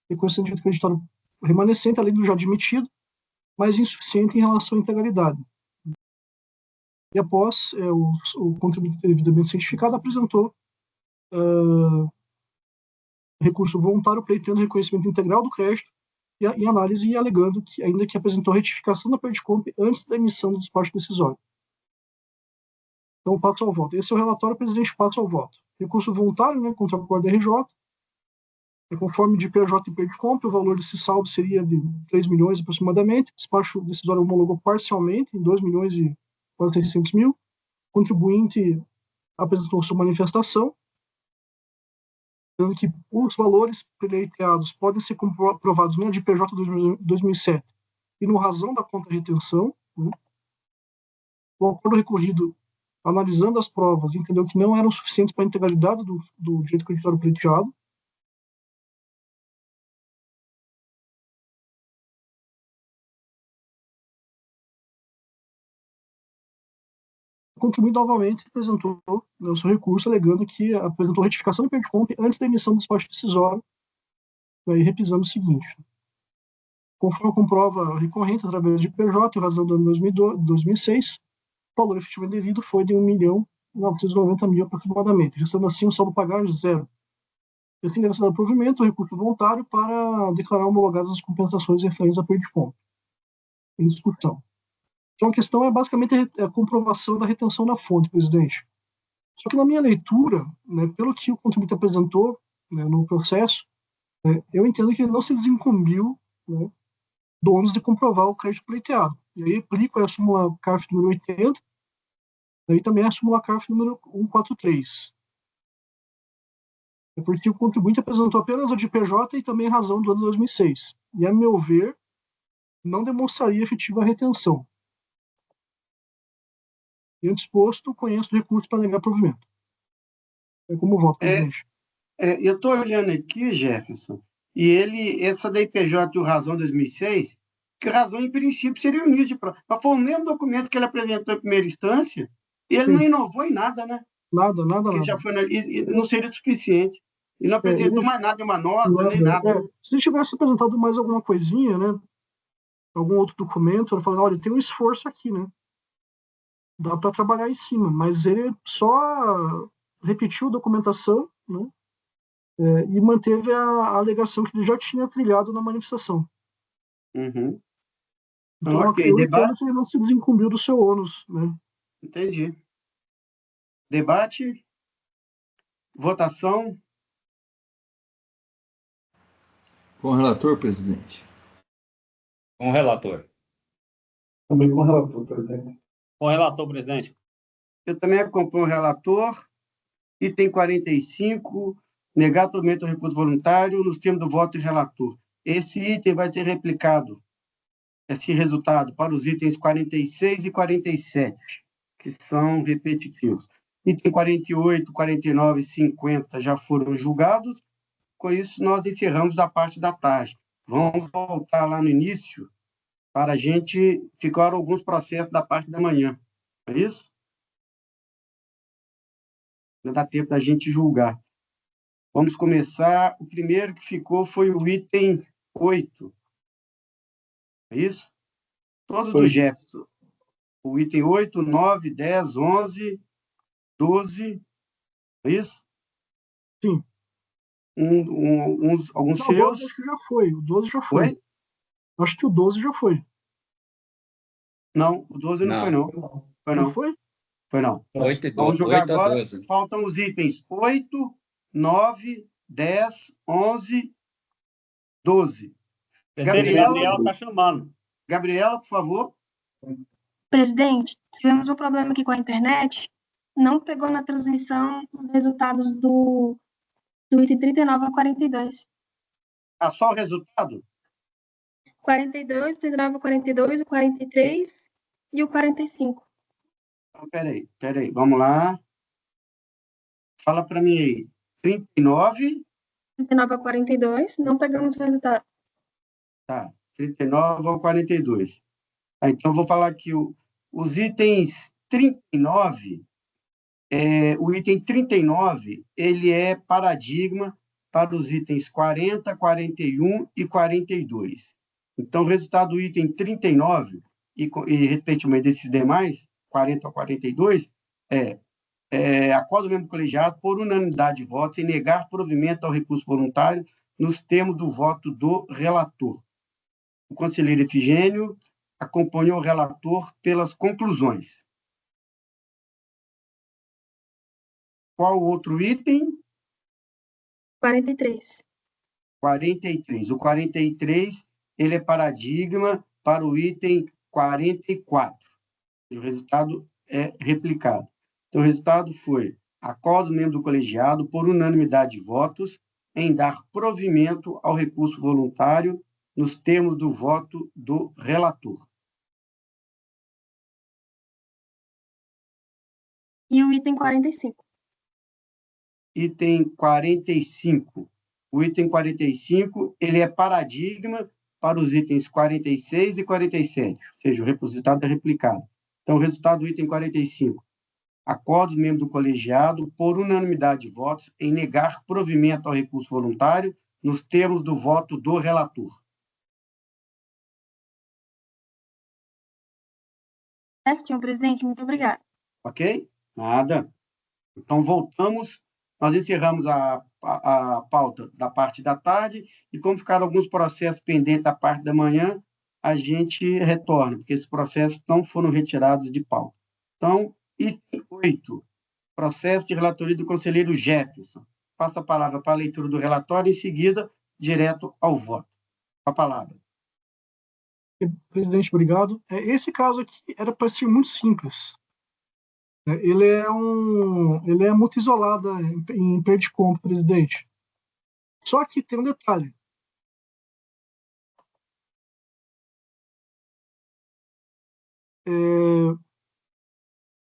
reconhecendo o direito creditário remanescente, além do já admitido, mas insuficiente em relação à integralidade. E após o contribuinte ter devidamente certificado, apresentou recurso voluntário pleiteando reconhecimento integral do crédito e análise e alegando que, ainda que apresentou retificação da PERDComp antes da emissão do despacho decisório. Então, passo ao voto. Esse é o relatório, presidente, passo ao voto. Recurso voluntário, né, contra o acordo da RJ. Conforme de PJ e PERDComp, o valor desse saldo seria de 3 milhões aproximadamente. Despacho decisório homologou parcialmente, em 2 milhões e 400 mil. Contribuinte apresentou sua manifestação, dizendo que os valores pleiteados podem ser comprovados no DPJ 2007 e no razão da conta de retenção. Né? O acordo recorrido, analisando as provas, entendeu que não eram suficientes para a integralidade do direito creditário pleiteado. O contribuinte novamente apresentou, né, o seu recurso, alegando que apresentou retificação do PERDComp antes da emissão do despacho decisório, né, e repisando o seguinte: conforme comprova recorrente através de PJ, em razão do ano 2006, o valor efetivo devido foi de 1.990.000 aproximadamente, restando assim o saldo pagar zero. Eu tenho engraçado o provimento, o recurso voluntário, para declarar homologadas as compensações referentes a PERDComp em discussão. Então, a questão é basicamente a comprovação da retenção na fonte, presidente. Só que na minha leitura, né, pelo que o contribuinte apresentou, né, no processo, eu entendo que ele não se desincumbiu, né, do ônus de comprovar o crédito pleiteado. E aí aplico a súmula CARF número 80, e também a súmula CARF número 143. É porque o contribuinte apresentou apenas a de PJ e também a razão do ano 2006. E, a meu ver, não demonstraria efetiva retenção. E, antes posto, conheço o recurso para negar provimento. É como voto, presidente. Eu estou olhando aqui, Jefferson, e essa da IPJ e o razão 2006, que razão, em princípio, seria o início de prova. Mas foi o mesmo documento que ele apresentou em primeira instância, e ele não inovou em nada, né? Nada. Já foi, não seria suficiente. Ele não apresentou mais nada, uma nota, nem nada. Se ele tivesse apresentado mais alguma coisinha, né, algum outro documento, ele falou, olha, tem um esforço aqui, né? Dá para trabalhar em cima, mas ele só repetiu a documentação, né, e manteve a alegação que ele já tinha trilhado na manifestação. Uhum. Então, ok, eu debate. entendo que ele não se desincumbiu do seu ônus, né? Entendi. Debate. Votação. Com o relator, presidente. Com o relator. Também com o relator, presidente. Com o relator, presidente. Eu também acompanho o relator. Item 45, negar totalmente o recurso voluntário nos termos do voto do relator. Esse item vai ser replicado, esse resultado, para os itens 46 e 47. que são repetitivos. Item 48, 49 e 50 já foram julgados. Com isso, nós encerramos a parte da tarde. Vamos voltar lá no início para a gente ficar alguns processos da parte da manhã. É isso? Não dá tempo da gente julgar. Vamos começar. O primeiro que ficou foi o item 8. É isso? Todos do Jefferson. O item 8, 9, 10, 11, 12. É isso? Sim. Alguns Não, seus. o 12 acho que já foi. O 12 já foi. Oi? Acho que o 12 já foi. Não, o 12 não foi, não. Foi, Não não. foi? Foi, não. 8 e Vamos 12. jogar 8 a agora. 12. Faltam os itens 8, 9, 10, 11, 12. Gabriel está chamando. Gabriela, por favor. Presidente, tivemos um problema aqui com a internet. Não pegou na transmissão os resultados do item 39 a 42. Ah, só o resultado? 42, 39 a 42, o 43 e o 45. Então, peraí. Vamos lá. Fala para mim aí. 39. 39 a 42, não pegamos o resultado. Tá. 39 ao 42. Ah, então, vou falar aqui os itens 39. O item 39, ele é paradigma para os itens 40, 41 e 42. Então, o resultado do item 39, e respectivamente desses demais, 40 a 42, acordo do membro colegiado, por unanimidade de votos, em negar provimento ao recurso voluntário nos termos do voto do relator. O conselheiro Efigênio acompanhou o relator pelas conclusões. Qual o outro item? 43. 43. O 43, ele é paradigma para o item 44. O resultado é replicado. Então, o resultado foi acordo do membro do colegiado, por unanimidade de votos, em dar provimento ao recurso voluntário nos termos do voto do relator. E o item 45. Item 45. O item 45, ele é paradigma para os itens 46 e 47, ou seja, o resultado é replicado. Então, o resultado do item 45. Acordo do membro do colegiado, por unanimidade de votos, em negar provimento ao recurso voluntário nos termos do voto do relator. Certinho, presidente. Muito obrigada. Ok? Nada. Então, voltamos. Nós encerramos a pauta da parte da tarde e, como ficaram alguns processos pendentes da parte da manhã, a gente retorna, porque esses processos não foram retirados de pauta. Então, item 8, processo de relatoria do conselheiro Jefferson. Passo a palavra para a leitura do relatório, em seguida, direto ao voto. A palavra. Presidente, obrigado. Esse caso aqui era para ser muito simples. Ele é multa isolada em perda de compra, presidente. Só que tem um detalhe.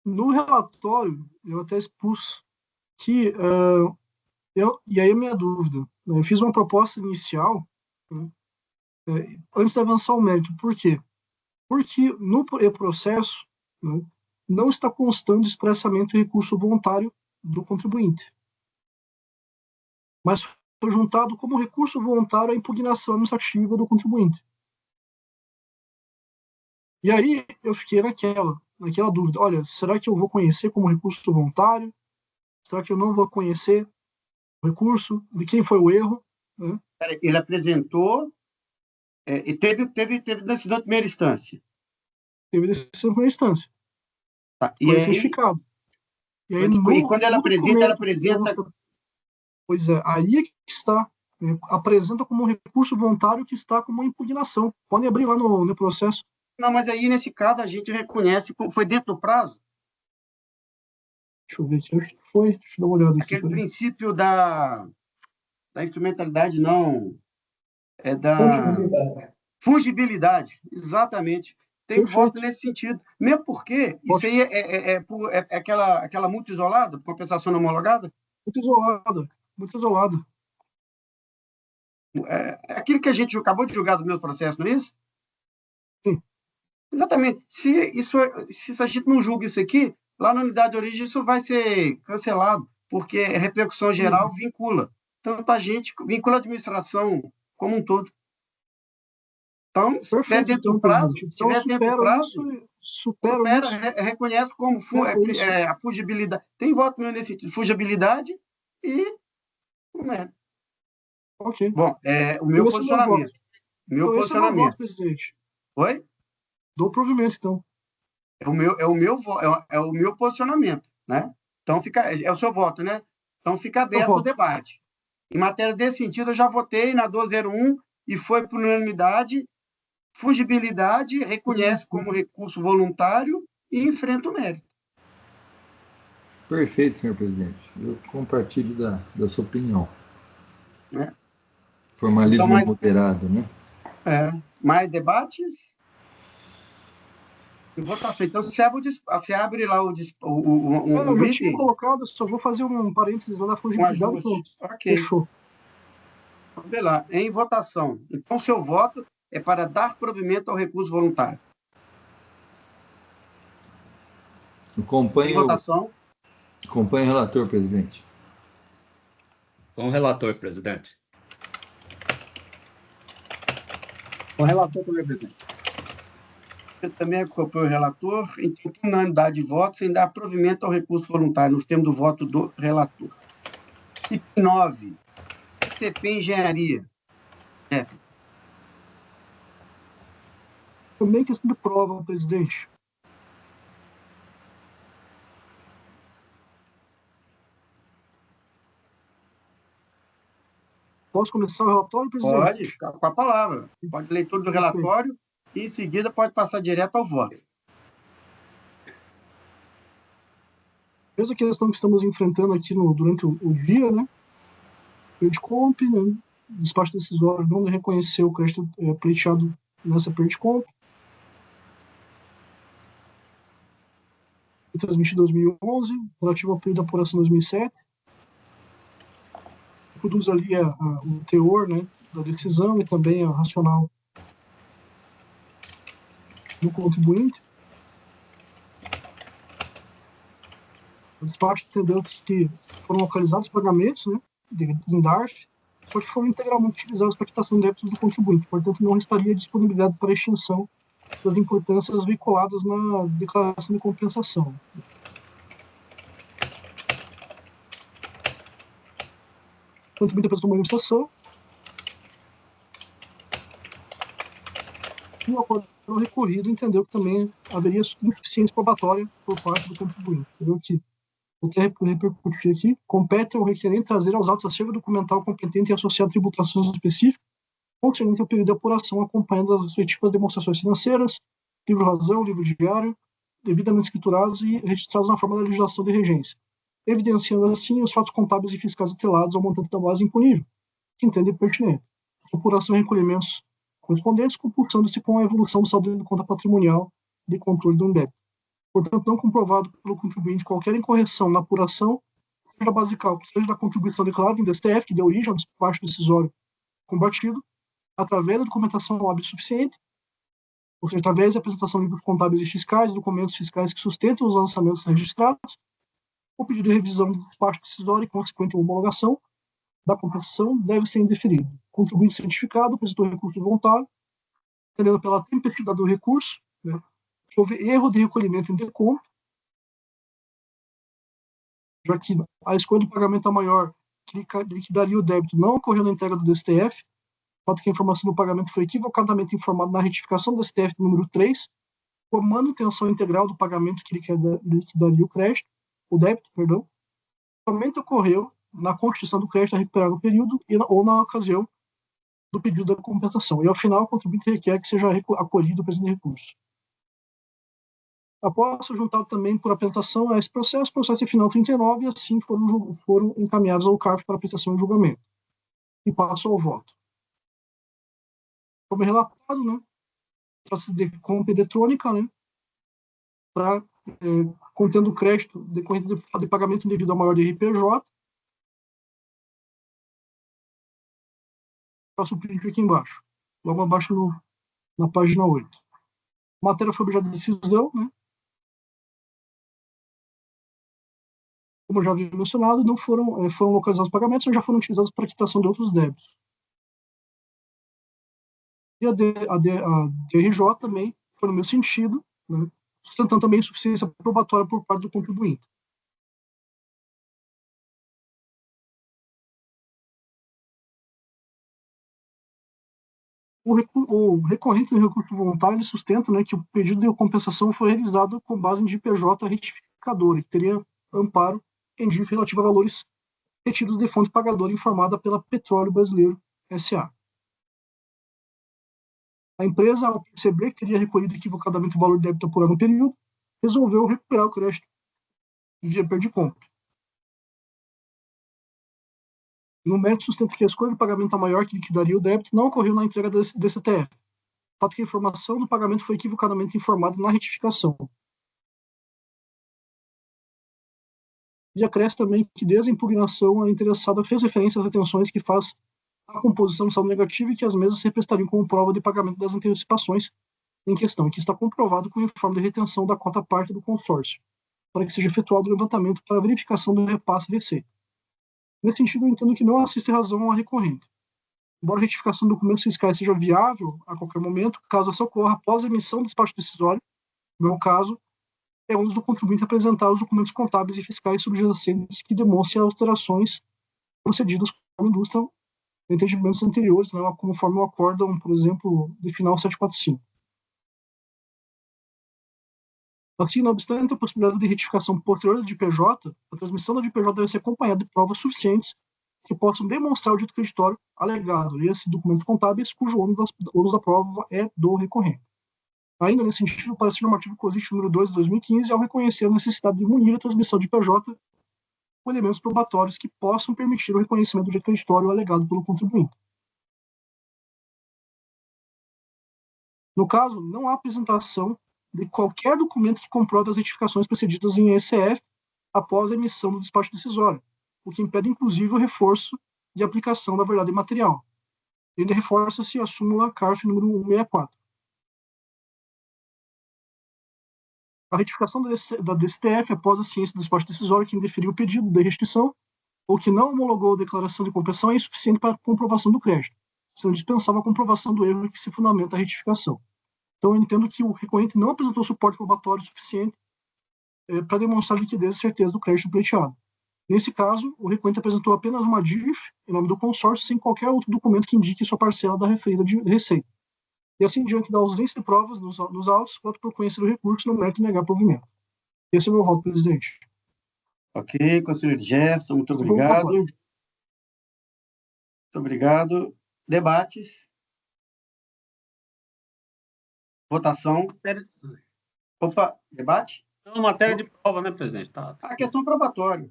No relatório, eu até expus que, e aí a minha dúvida, eu fiz uma proposta inicial, né, antes de avançar o mérito. Por quê? Porque no processo, né, não está constando expressamente o recurso voluntário do contribuinte, mas foi juntado como recurso voluntário a impugnação administrativa do contribuinte. E aí eu fiquei naquela dúvida, olha, será que eu vou conhecer como recurso voluntário? Será que eu não vou conhecer o recurso? De quem foi o erro? Né? Ele apresentou e teve decisão de primeira instância. Teve decisão de primeira instância. Tá. Foi certificado. E aí, quando ela apresenta... Pois é, aí é que está. Apresenta como um recurso voluntário que está como uma impugnação. Podem abrir lá no processo. Não, mas aí, nesse caso, a gente reconhece, foi dentro do prazo? Deixa eu ver aqui, acho que foi. Deixa eu dar uma olhada aqui. Aquele princípio da instrumentalidade, não. É da... Fungibilidade. Fungibilidade, exatamente. tem Perfeito. voto nesse sentido. Mesmo porque isso aí é aquela multa isolada, compensação não homologada? Muito isolado, muito isolado. É aquilo que a gente acabou de julgar dos meus processos, não é isso? Sim. Exatamente. Se a gente não julga isso aqui, lá na unidade de origem isso vai ser cancelado, porque a repercussão geral vincula. Tanto a gente, vincula a administração como um todo. Então, se estiver Perfeito, dentro do então, prazo, presidente. Então, supero supera, isso. reconhece como Isso. a fugibilidade. Tem voto meu nesse sentido, fugibilidade e como é. Ok. Bom, o meu Esse é o meu voto. posicionamento. Meu Então, esse é o meu voto, posicionamento. presidente. Oi? Dou provimento, então. É o meu posicionamento, né? Então é o seu voto, né? Então fica aberto o debate. Em matéria desse sentido, eu já votei na 201 e foi por unanimidade. Fungibilidade reconhece como recurso voluntário e enfrenta o mérito. Perfeito, senhor presidente. Eu compartilho da sua opinião. Né? Formalismo então, moderado, né? Mais debates? Em votação. Então, você abre lá o eu já tinha colocado, só vou fazer um parênteses lá na fungibilidade. Pronto. Ok. Fechou. Vamos lá. Em votação. Então, seu voto é para dar provimento ao recurso voluntário. Acompanhe em votação. Acompanhe o relator, presidente. Com o relator, presidente. Com o relator também, presidente. Eu também acompanho o relator. Então, por unanimidade de votos, sem dar provimento ao recurso voluntário, nos termos do voto do relator. Item 9. CP Engenharia. Também questão de prova, presidente. Posso começar o relatório, presidente? Pode, ficar com a palavra. Pode leitura do relatório e, em seguida, pode passar direto ao voto. Mesma questão que estamos enfrentando aqui durante o dia, né? Pertcomp, né? Despacho decisório não reconheceu o crédito pleiteado nessa Pertcomp. Transmitido em 2011, relativo ao período da apuração 2007. Produz ali o teor, né, da decisão e também a racional do contribuinte. O despacho entendeu que foram localizados pagamentos, né, em DARF, só que foram integralmente utilizados para quitação de débitos do contribuinte, portanto não restaria disponibilidade para extinção das importâncias veiculadas na declaração de compensação. O contribuinte apresentou uma manifestação e o acordo recorrido entendeu que também haveria insuficiência probatória por parte do contribuinte. Entendeu que vou até repercutir aqui, compete ao requerente trazer aos autos acervo documental competente e associar tributações específicas concernente ao período de apuração, acompanhando as respectivas demonstrações financeiras, livro-razão, livro-diário, devidamente escriturados e registrados na forma da legislação de regência, evidenciando assim os fatos contábeis e fiscais atrelados ao montante da base imponível, que entende pertinente. Apuração e recolhimentos correspondentes, compulsando-se com a evolução do saldo de conta patrimonial de controle do débito. Portanto, não comprovado pelo contribuinte qualquer incorreção na apuração, seja da base de cálculo, seja da contribuição declarada em DSTF, que deu origem ao despacho decisório combatido, através da documentação hábil suficiente, ou seja, através da apresentação de livros contábeis e fiscais, documentos fiscais que sustentam os lançamentos registrados, o pedido de revisão do despacho decisório e consequente homologação da compensação deve ser indeferido. O contribuinte certificado apresentou recurso voluntário, entendendo pela tempestividade do recurso, né, que houve erro de recolhimento em decom, já que a escolha do pagamento maior que liquidaria o débito não ocorreu na entrega do DSTF, fato que a informação do pagamento foi equivocadamente informada na retificação do DSTF número 3, por manutenção integral do pagamento que liquidaria o débito, somente ocorreu na constituição do crédito a recuperar no período ou na ocasião do pedido da compensação. E, ao final, o contribuinte requer que seja acolhido o presente recurso. Após ser juntado também por apresentação a esse processo final 39, e assim foram encaminhados ao CARF para aplicação e julgamento. E passo ao voto. Como é relatado, né, trata-se de compra eletrônica, né, contendo crédito decorrente de pagamento devido a maior de RPJ. Faço o print aqui embaixo, logo abaixo na página 8. A matéria foi objeto de decisão, né? Como eu já havia mencionado, não foram localizados pagamentos, mas já foram utilizados para quitação de outros débitos. E a DRJ também foi no mesmo sentido, né? Sustentando também insuficiência probatória por parte do contribuinte. O recorrente do recurso voluntário sustenta, né, que o pedido de compensação foi realizado com base em DPJ retificadora, que teria amparo em DIF relativo a valores retidos de fonte pagadora informada pela Petróleo Brasileiro S.A. A empresa, ao perceber que teria recolhido equivocadamente o valor de débito apurado no período, resolveu recuperar o crédito via perda de compra. No mérito, sustenta que a escolha de pagamento maior que liquidaria o débito não ocorreu na entrega da DCTF. O fato que a informação do pagamento foi equivocadamente informada na retificação. E acresce também que, desde a impugnação, a interessada fez referência às retenções que faz a composição do saldo negativo e que as mesmas se prestariam como prova de pagamento das antecipações em questão, que está comprovado com o informe de retenção da cota parte do consórcio, para que seja efetuado o levantamento para a verificação do repasse de receita. Nesse sentido, eu entendo que não assiste razão à recorrente. Embora a retificação de documentos fiscais seja viável a qualquer momento, caso essa ocorra após a emissão do despacho decisório, no meu caso, é onde o contribuinte apresentar os documentos contábeis e fiscais subjacentes que demonstrem alterações procedidas com a indústria em entendimentos anteriores, né, conforme o acórdão, por exemplo, de final 745. Assim, não obstante a possibilidade de retificação posterior de PJ, a transmissão da DPJ deve ser acompanhada de provas suficientes que possam demonstrar o dito creditório alegado e esse documento contábeis cujo ônus da prova é do recorrente. Ainda nesse sentido, parece normativo COSIT número 2 de 2015, ao reconhecer a necessidade de munir a transmissão de PJ com elementos probatórios que possam permitir o reconhecimento do dito creditório alegado pelo contribuinte. No caso, não há apresentação de qualquer documento que comprove as retificações procedidas em ECF após a emissão do despacho decisório, o que impede, inclusive, o reforço e aplicação da verdade material. Ainda reforça-se a súmula CARF número 164. A retificação da DSTF após a ciência do despacho decisório que indeferiu o pedido de restituição ou que não homologou a declaração de compensação é insuficiente para a comprovação do crédito, sendo dispensável a comprovação do erro em que se fundamenta a retificação. Então, eu entendo que o recorrente não apresentou suporte probatório suficiente para demonstrar liquidez e certeza do crédito pleiteado. Nesse caso, o recorrente apresentou apenas uma DIF em nome do consórcio, sem qualquer outro documento que indique sua parcela da referida de receita. E assim, diante da ausência de provas nos autos, voto por conhecer o recurso no mérito de negar provimento. Esse é o meu voto, presidente. Ok, conselheiro Jefferson, muito obrigado. Muito obrigado. Debates. Votação. Opa, debate? Não, matéria de prova, né, presidente? Tá. A questão probatória.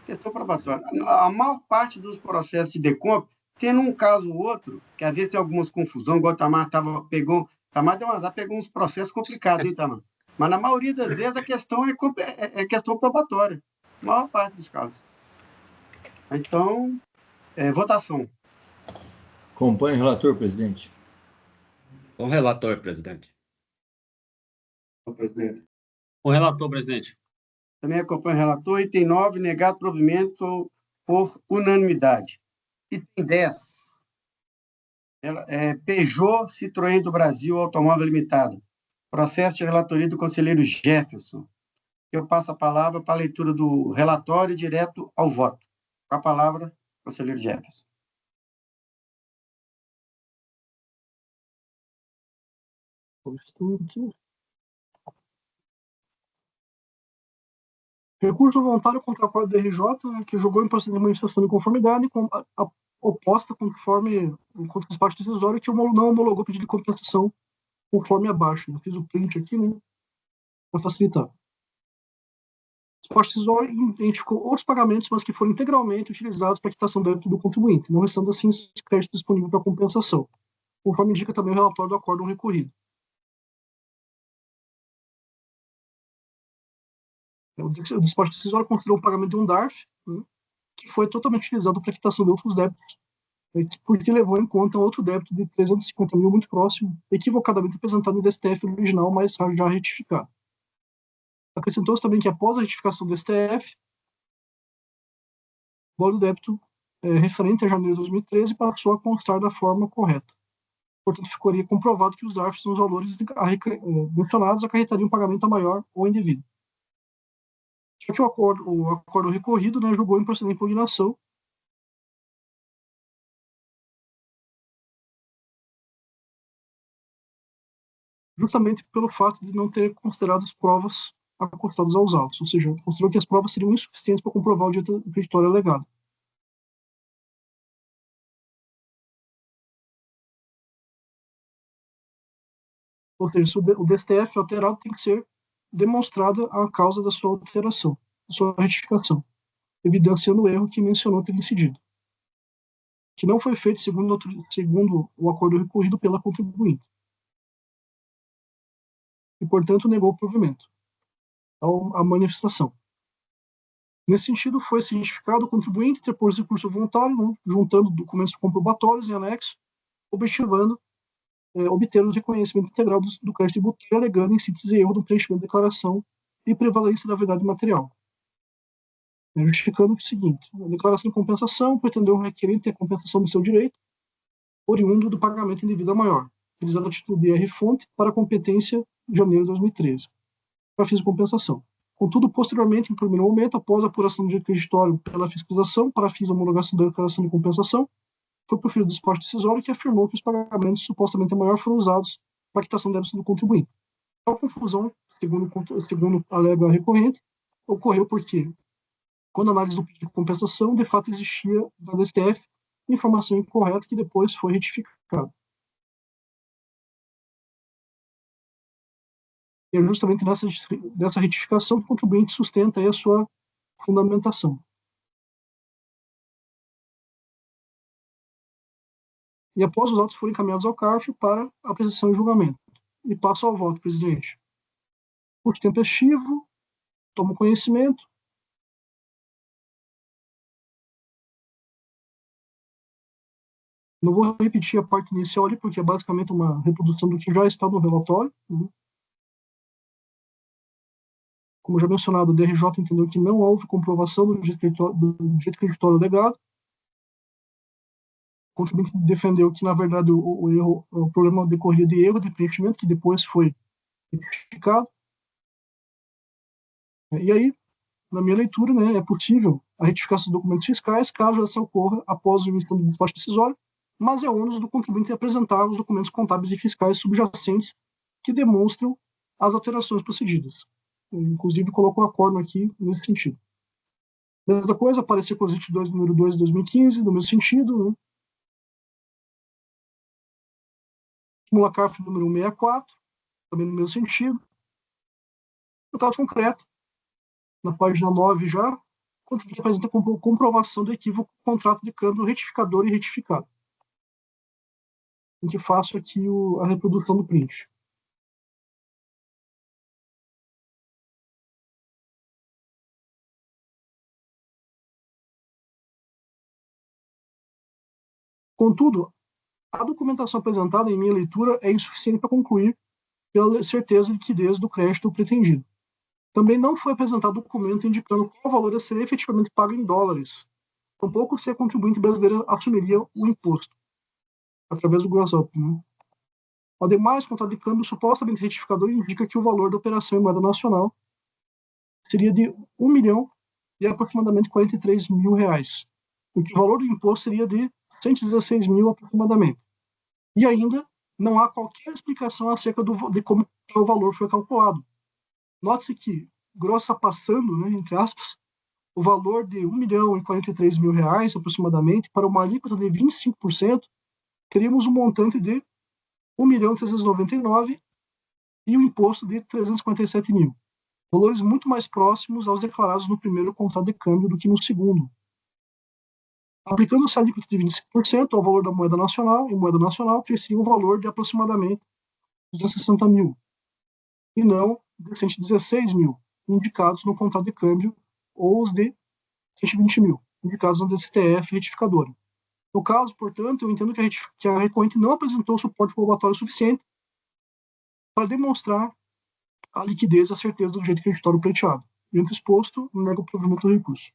Questão probatória. A maior parte dos processos de decompra, tendo um caso ou outro, que às vezes tem algumas confusões, igual o Tamar pegou deu um azar, pegou uns processos complicados, hein, Tamar? Mas na maioria das vezes a questão é questão probatória. A maior parte dos casos. Então, votação. Acompanhe o relator, presidente. Com o relator, presidente. Presidente. O relator, presidente. Também acompanha o relator. Item 9, negado provimento por unanimidade. Item 10. Peugeot Citroën do Brasil Automóvel Limitada. Processo de relatoria do conselheiro Jefferson. Eu passo a palavra para a leitura do relatório direto ao voto. Com a palavra, conselheiro Jefferson. Recurso voluntário contra o acordo da RJ, que julgou em procedimento de manifestação de conformidade oposta contra o despacho decisório, que não homologou o pedido de compensação conforme abaixo. Eu fiz o print aqui, né, para facilitar. O despacho decisório identificou outros pagamentos, mas que foram integralmente utilizados para quitação do débito do contribuinte, não restando assim crédito disponível para compensação, conforme indica também o relatório do acórdão recorrido. O despacho decisório considerou o pagamento de um DARF, né, que foi totalmente utilizado para quitação de outros débitos, porque levou em conta outro débito de 350 mil muito próximo, equivocadamente apresentado no DSTF original, mas já retificado. Acrescentou-se também que, após a retificação do STF, o valor do débito referente a janeiro de 2013 passou a constar da forma correta. Portanto, ficaria comprovado que os DARFs nos valores mencionados acarretariam um pagamento a maior ou indevido. Só que o acordo recorrido, né, julgou improcedente impugnação, justamente pelo fato de não ter considerado as provas acostadas aos autos, ou seja, considerou que as provas seriam insuficientes para comprovar o direito creditório alegado. Ou seja, se o DSTF alterado, tem que ser demonstrada a causa da sua alteração, da sua retificação, evidenciando o erro que mencionou ter incidido, que não foi feito segundo o acordo recorrido pela contribuinte, e, portanto, negou o provimento, a manifestação. Nesse sentido, foi cientificado o contribuinte interpôs recurso voluntário, né, juntando documentos comprobatórios em anexo, objetivando obter o reconhecimento integral do crédito tributário, alegando em síntese erro do preenchimento de declaração e prevalência da verdade material. Justificando o seguinte: a declaração de compensação pretendeu o requerente ter a compensação do seu direito, oriundo do pagamento indevido a maior, utilizando a título de R-fonte para a competência de janeiro de 2013, para fins de compensação. Contudo, posteriormente, em primeiro momento, após a apuração do direito creditório pela fiscalização, para fins de homologação da declaração de compensação, foi proferido o despacho decisório que afirmou que os pagamentos supostamente a maior foram usados para a quitação de débitos do contribuinte. A confusão, segundo alega a recorrente, ocorreu porque, quando a análise do pedido de compensação, de fato existia da DSTF informação incorreta que depois foi retificada. E é justamente nessa retificação que o contribuinte sustenta aí a sua fundamentação. E após os autos forem encaminhados ao CARF para apreciação e julgamento. E passo ao voto, presidente. Por tempestivo, tomo conhecimento. Não vou repetir a parte inicial ali, porque é basicamente uma reprodução do que já está no relatório. Né? Como já mencionado, o DRJ entendeu que não houve comprovação do direito creditório legado. O contribuinte defendeu que, na verdade, o problema decorria de erro de preenchimento, que depois foi retificado. E aí, na minha leitura, né, é possível a retificação de documentos fiscais, caso essa ocorra após o início do despacho decisório, mas é ônus do contribuinte apresentar os documentos contábeis e fiscais subjacentes que demonstram as alterações procedidas. Eu, inclusive, coloco um acordo aqui nesse sentido. Mesma coisa, parecer com o 22, número 2 de 2015, no mesmo sentido, né? Simula CARF número 164, também no mesmo sentido. No caso concreto, na página 9 já, o contribuinte apresenta comprovação do equívoco do contrato de câmbio retificador e retificado. Em que faço aqui a reprodução do print. Contudo, a documentação apresentada, em minha leitura, é insuficiente para concluir pela certeza de liquidez do crédito pretendido. Também não foi apresentado documento indicando qual valor a ser efetivamente pago em dólares, tampouco se a contribuinte brasileira assumiria o imposto, através do gross up. Né? Ademais, o contrato de câmbio supostamente retificador indica que o valor da operação em moeda nacional seria de R$ 1 milhão e aproximadamente R$ 43 mil, o que o valor do imposto seria de 116 mil aproximadamente. E ainda não há qualquer explicação acerca de como o valor foi calculado. Note-se que, grossa passando, né, entre aspas, o valor de R$ 1 milhão e 43 mil aproximadamente, para uma alíquota de 25%, teríamos um montante de R$ 1.399.000 e o imposto de 357 mil. Valores muito mais próximos aos declarados no primeiro contrato de câmbio do que no segundo. Aplicando-se a alíquota de 25% ao valor da moeda nacional, em moeda nacional, teria um valor de aproximadamente 260 mil, e não de 116 mil, indicados no contrato de câmbio ou os de 120 mil, indicados na DCTF retificadora. No caso, portanto, eu entendo que a recorrente não apresentou suporte probatório suficiente para demonstrar a liquidez e a certeza do direito creditório pleiteado. Diante exposto, nego o provimento do recurso.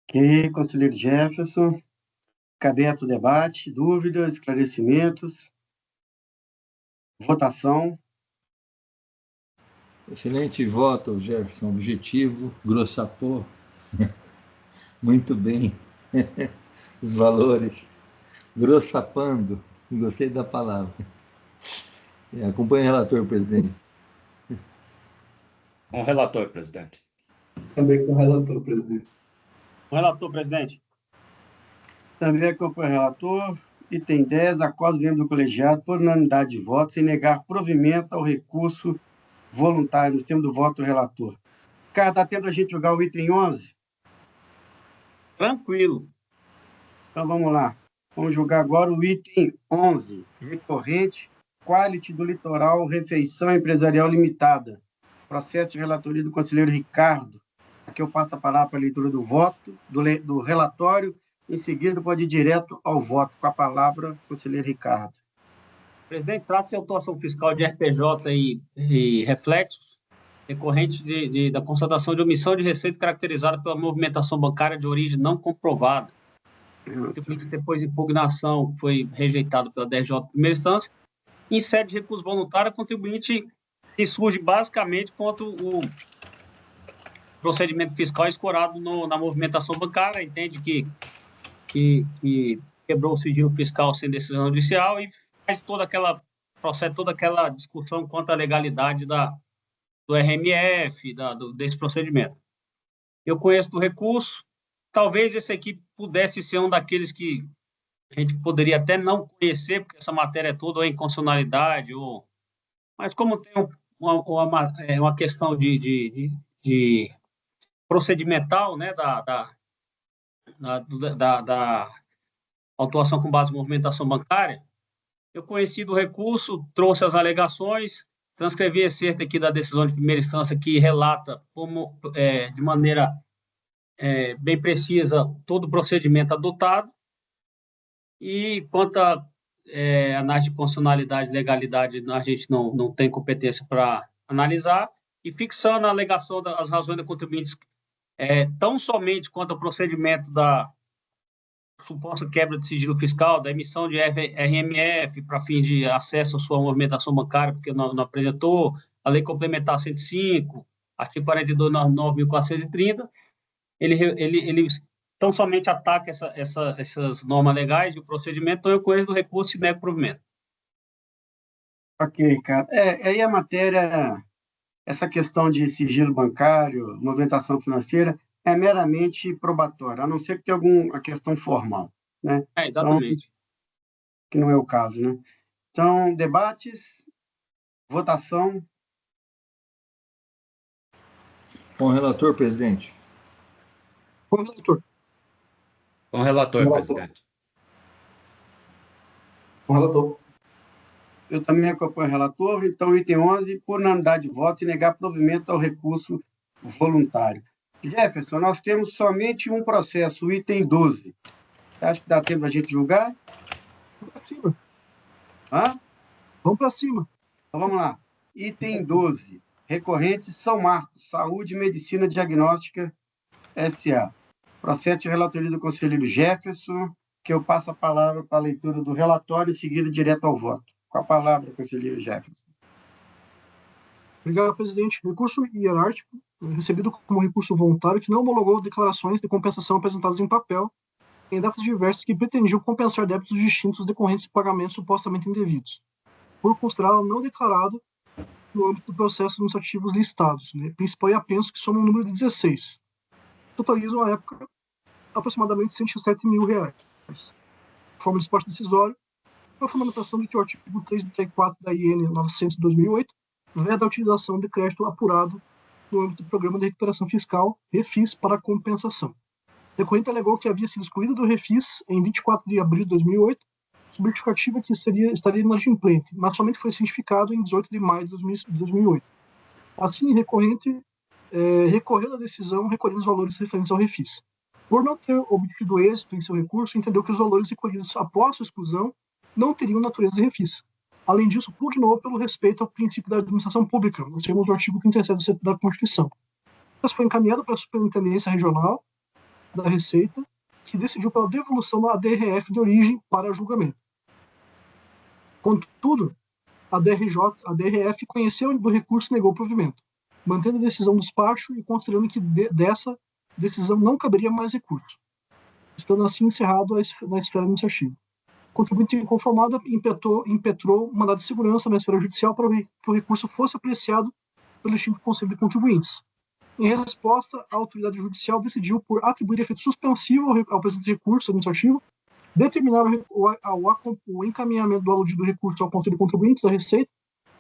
Ok, conselheiro Jefferson. Aberto o debate, dúvidas, esclarecimentos. Votação. Excelente voto, Jefferson. Objetivo, grossapô. Muito bem. Os valores. Grossapando. Gostei da palavra. Acompanhe o relator, presidente. Com o relator, presidente. Também com o relator, presidente. Com o relator, presidente. Também acompanho o relator. Item 10, acordo membro do colegiado por unanimidade de votos sem negar provimento ao recurso voluntário no termo do voto do relator. Cara, está tendo a gente julgar o item 11? Tranquilo. Então, vamos lá. Vamos julgar agora o item 11, recorrente, Quality do Litoral Refeição Empresarial Limitada. Processo de relatoria do conselheiro Ricardo. Aqui eu passo a palavra para a leitura do voto, do relatório. Em seguida, pode ir direto ao voto. Com a palavra, conselheiro Ricardo. Presidente, trata-se de autuação fiscal de RPJ e reflexos decorrentes da constatação de omissão de receita caracterizada pela movimentação bancária de origem não comprovada. Depois de impugnação, foi rejeitado pela DRJ de primeira instância. Em sede de recurso voluntário, o contribuinte insurge basicamente contra o procedimento fiscal escorado na movimentação bancária, entende que quebrou o sigilo fiscal sem decisão judicial e faz toda aquela discussão quanto à legalidade do RMF, desse procedimento. Eu conheço do recurso, talvez esse aqui pudesse ser um daqueles que a gente poderia até não conhecer, porque essa matéria é toda inconstitucionalidade, mas como tem uma questão de procedimental, né, da autuação com base em movimentação bancária, eu conheci do recurso, trouxe as alegações, transcrevi excerto aqui da decisão de primeira instância que relata como, de maneira bem precisa todo o procedimento adotado, e quanto à análise de constitucionalidade e legalidade, a gente não tem competência para analisar, e fixando a alegação das razões da contribuinte tão somente quanto ao procedimento da suposta quebra de sigilo fiscal, da emissão de RMF para fim de acesso à sua movimentação bancária, porque não apresentou, a Lei Complementar 105, artigo 42, 9.430, ele tão somente ataca essas normas legais e o procedimento, então eu conheço do recurso e nego provimento. Ok, Ricardo. Aí a matéria, essa questão de sigilo bancário, movimentação financeira, é meramente probatória, a não ser que tenha alguma questão formal, né? Exatamente. Então, que não é o caso, né? Então, debates, votação. Com o relator, presidente. Com o relator. Com o relator, presidente. Com o relator. Eu também acompanho o relator, então, item 11, por unanimidade de voto e negar provimento ao recurso voluntário. Jefferson, nós temos somente um processo, o item 12. Você acha que dá tempo da gente julgar? Vamos para cima. Hã? Vamos para cima. Então, vamos lá. Item 12. Recorrente São Marcos, Saúde e Medicina Diagnóstica S.A. Processo de relatoria do conselheiro Jefferson, que eu passo a palavra para a leitura do relatório e seguida direto ao voto. Com a palavra, conselheiro Jefferson. Obrigado, presidente. Recurso hierárquico, recebido como recurso voluntário, que não homologou declarações de compensação apresentadas em papel em datas diversas que pretendiam compensar débitos distintos decorrentes de pagamentos supostamente indevidos, por considerá-la não declarada no âmbito do processo administrativos listados, né? Principal e apenso, que somam um número de 16. Totalizam, à época, aproximadamente R$ 107 mil. Forma de esporte decisório, a fundamentação de que o artigo 334 da IN 900/2008 veda a utilização de crédito apurado no âmbito do Programa de Recuperação Fiscal, REFIS, para compensação. O decorrente alegou que havia sido excluído do REFIS em 24 de abril de 2008, sob justificativa que estaria inadimplente, mas somente foi cientificado em 18 de maio de 2008. Assim, recorrente recorreu da decisão recolhendo os valores referentes ao refis. Por não ter obtido êxito em seu recurso, entendeu que os valores recolhidos após sua exclusão não teriam natureza de refis. Além disso, pugnou pelo respeito ao princípio da administração pública, nos termos do artigo 37 da Constituição. Mas foi encaminhado para a Superintendência Regional da Receita, que decidiu pela devolução da DRF de origem para julgamento. Contudo, a DRF conheceu do recurso e negou o provimento, mantendo a decisão do despacho e considerando que dessa decisão não caberia mais recurso, estando assim encerrado na esfera administrativa. O contribuinte inconformado impetrou mandado de segurança na esfera judicial para que o recurso fosse apreciado pelo extinto Conselho de Contribuintes. Em resposta, a autoridade judicial decidiu por atribuir efeito suspensivo ao presente recurso administrativo, determinar o encaminhamento do aludido recurso ao Conselho de Contribuintes da Receita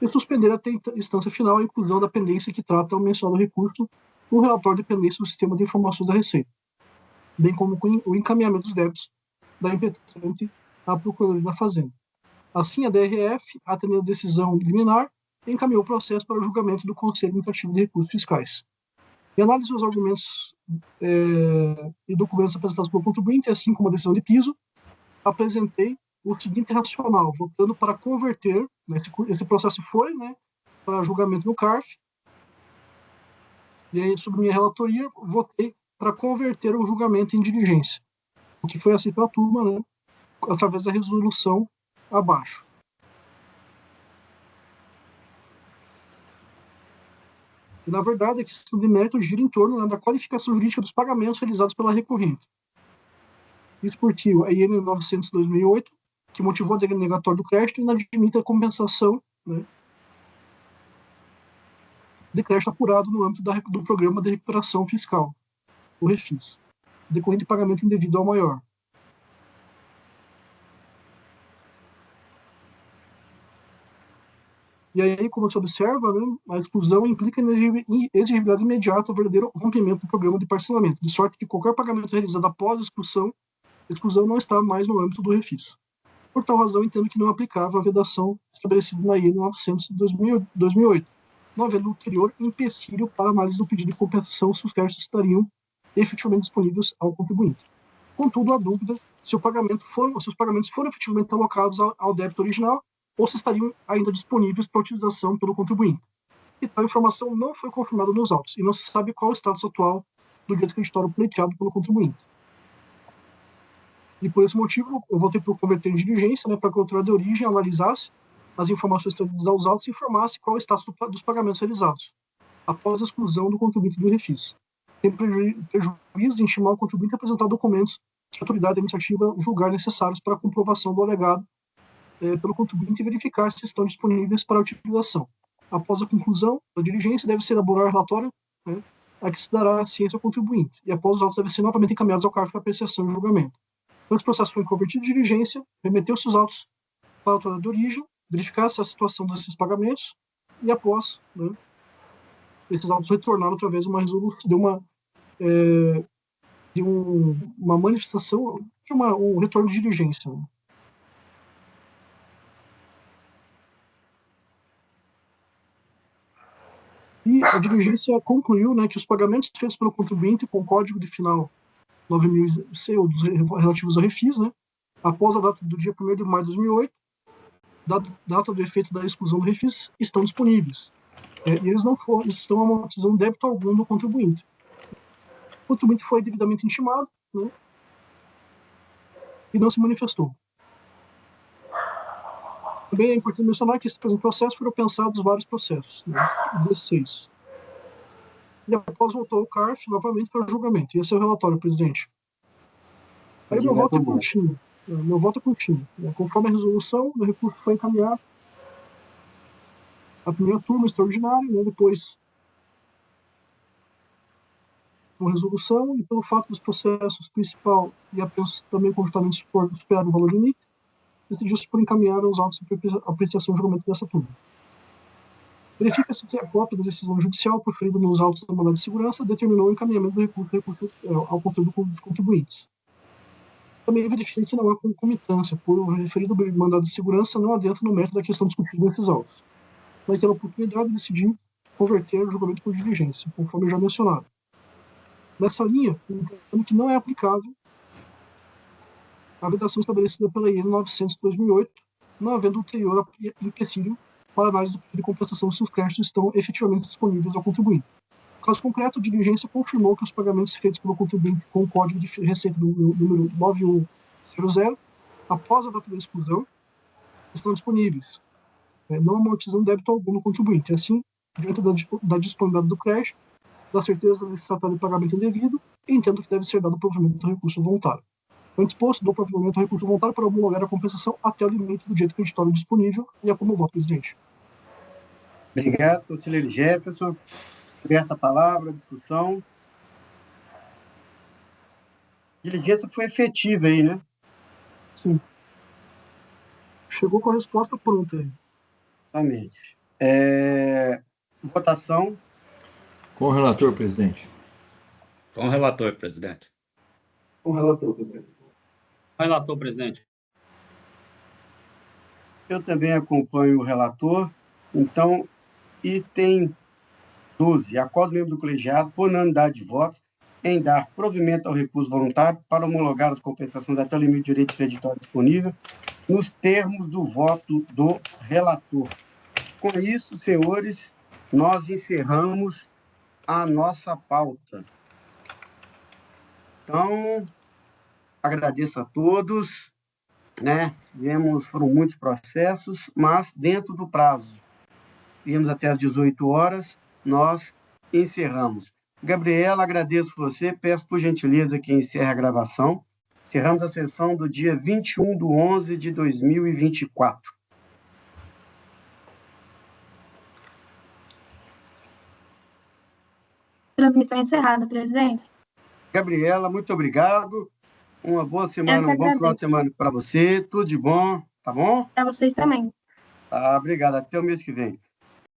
e suspender até a instância final a inclusão da pendência que trata o mencionado recurso no relatório de pendência do Sistema de Informações da Receita, bem como o encaminhamento dos débitos da impetrante à Procuradoria da Fazenda. Assim, a DRF, atendendo a decisão liminar, encaminhou o processo para o julgamento do Conselho Administrativo de Recursos Fiscais. Em análise dos argumentos e documentos apresentados pelo contribuinte, assim como a decisão de piso, apresentei o seguinte racional, votando para converter, né, esse processo foi, né, para julgamento no CARF, e aí, sobre minha relatoria, votei para converter o julgamento em diligência, o que foi aceito pela turma, né, através da resolução abaixo. E, na verdade, a questão de mérito gira em torno, né, da qualificação jurídica dos pagamentos realizados pela recorrente. Isso porque a IN 900/2008, que motivou a denegatória do crédito, inadmite a compensação, né, de crédito apurado no âmbito do Programa de Recuperação Fiscal, o REFIS, decorrente de pagamento indevido ao maior. E aí, como se observa, né, a exclusão implica exigibilidade imediata ao verdadeiro rompimento do programa de parcelamento, de sorte que qualquer pagamento realizado após a exclusão não está mais no âmbito do REFIS. Por tal razão, entendo que não é aplicável a vedação estabelecida na IN 900/2008, não havendo ulterior empecilho para análise do pedido de compensação se os créditos estariam efetivamente disponíveis ao contribuinte. Contudo, há dúvida se os pagamentos foram efetivamente alocados ao débito original ou se estariam ainda disponíveis para utilização pelo contribuinte. E tal informação não foi confirmada nos autos, e não se sabe qual é o status atual do direito creditório pleiteado pelo contribuinte. E por esse motivo, eu votei por converter em diligência, né, para que a autoridade de origem analisasse as informações trazidas aos autos e informasse qual é o status dos pagamentos realizados, após a exclusão do contribuinte do REFIS. Tem prejuízo de intimar o contribuinte a apresentar documentos que a autoridade administrativa julgar necessários para a comprovação do alegado pelo contribuinte e verificar se estão disponíveis para a utilização. Após a conclusão da diligência, deve-se elaborar relatório, né, a que se dará ciência ao contribuinte, e após os autos devem ser novamente encaminhados ao CARF para apreciação e julgamento. Então, esse processo foi convertido em diligência, remeteu-se os autos para a autoridade de origem, verificar-se a situação desses pagamentos, e após, né, esses autos retornaram através de uma resolução, de uma manifestação, de um retorno de diligência. Né. E a diligência concluiu, né, que os pagamentos feitos pelo contribuinte com o código de final 9000C, ou dos relativos ao REFIS, né, após a data do dia 1º de maio de 2008, data do efeito da exclusão do REFIS, estão disponíveis. E eles não estão amortizando débito algum do contribuinte. O contribuinte foi devidamente intimado, né, e não se manifestou. Também é importante mencionar que esse processo foram pensados vários processos, né, 16. E após voltou ao CARF novamente para o julgamento. E esse é o relatório, presidente. Aí meu voto é curtinho. Meu voto é curtinho. Conforme a resolução, o recurso foi encaminhado à primeira turma extraordinária, né, depois com resolução, e pelo fato dos processos principal e apenas também conjuntamente superar o valor limite, decidiu-se por encaminhar os autos de apreciação e julgamento dessa turma. Verifica-se que a cópia da decisão judicial proferida nos autos da mandado de segurança determinou o encaminhamento do recurso ao conteúdo dos contribuintes. Também verifiquei que não há concomitância, por o referido mandado de segurança não adentra no mérito da questão discutida nesses autos. Naquela oportunidade, decidi converter o julgamento por diligência, conforme já mencionado. Nessa linha, entendo que não é aplicável a vedação estabelecida pela IN 900/2008, não havendo ulterior empecilho para análise do pedido de compensação se os créditos estão efetivamente disponíveis ao contribuinte. No caso concreto, a diligência confirmou que os pagamentos feitos pelo contribuinte com o código de receita do número 9100, após a data da exclusão, estão disponíveis, não amortizando débito algum no contribuinte. Assim, diante da disponibilidade do crédito, da certeza de se tratar de pagamento indevido, entendo que deve ser dado o provimento do recurso voluntário. Antes posto, dou provimento do recurso voluntário para homologar a compensação até o limite do direito creditório disponível e é como voto, presidente. Obrigado, conselheiro Jefferson. Aberta a palavra, discussão. Diligência foi efetiva aí, né? Sim. Chegou com a resposta pronta aí. Exatamente. Votação. Com o relator, presidente. Com o relator, presidente. Com o relator, presidente. Relator, presidente. Eu também acompanho o relator. Então, item 12. Acordo membro do colegiado, por unanimidade de votos, em dar provimento ao recurso voluntário para homologar as compensações até o limite de direito creditório disponível, nos termos do voto do relator. Com isso, senhores, nós encerramos a nossa pauta. Então, agradeço a todos, né? Foram muitos processos, mas dentro do prazo. Íamos até às 18 horas, nós encerramos. Gabriela, agradeço você, peço por gentileza que encerre a gravação. Encerramos a sessão do dia 21/11/2024. Transmissão encerrada, presidente. Gabriela, muito obrigado. Uma boa semana, Eu que um bom final de agradeço. semana para você. Tudo de bom, tá bom? Para vocês também. Tá, obrigado. Até o mês que vem.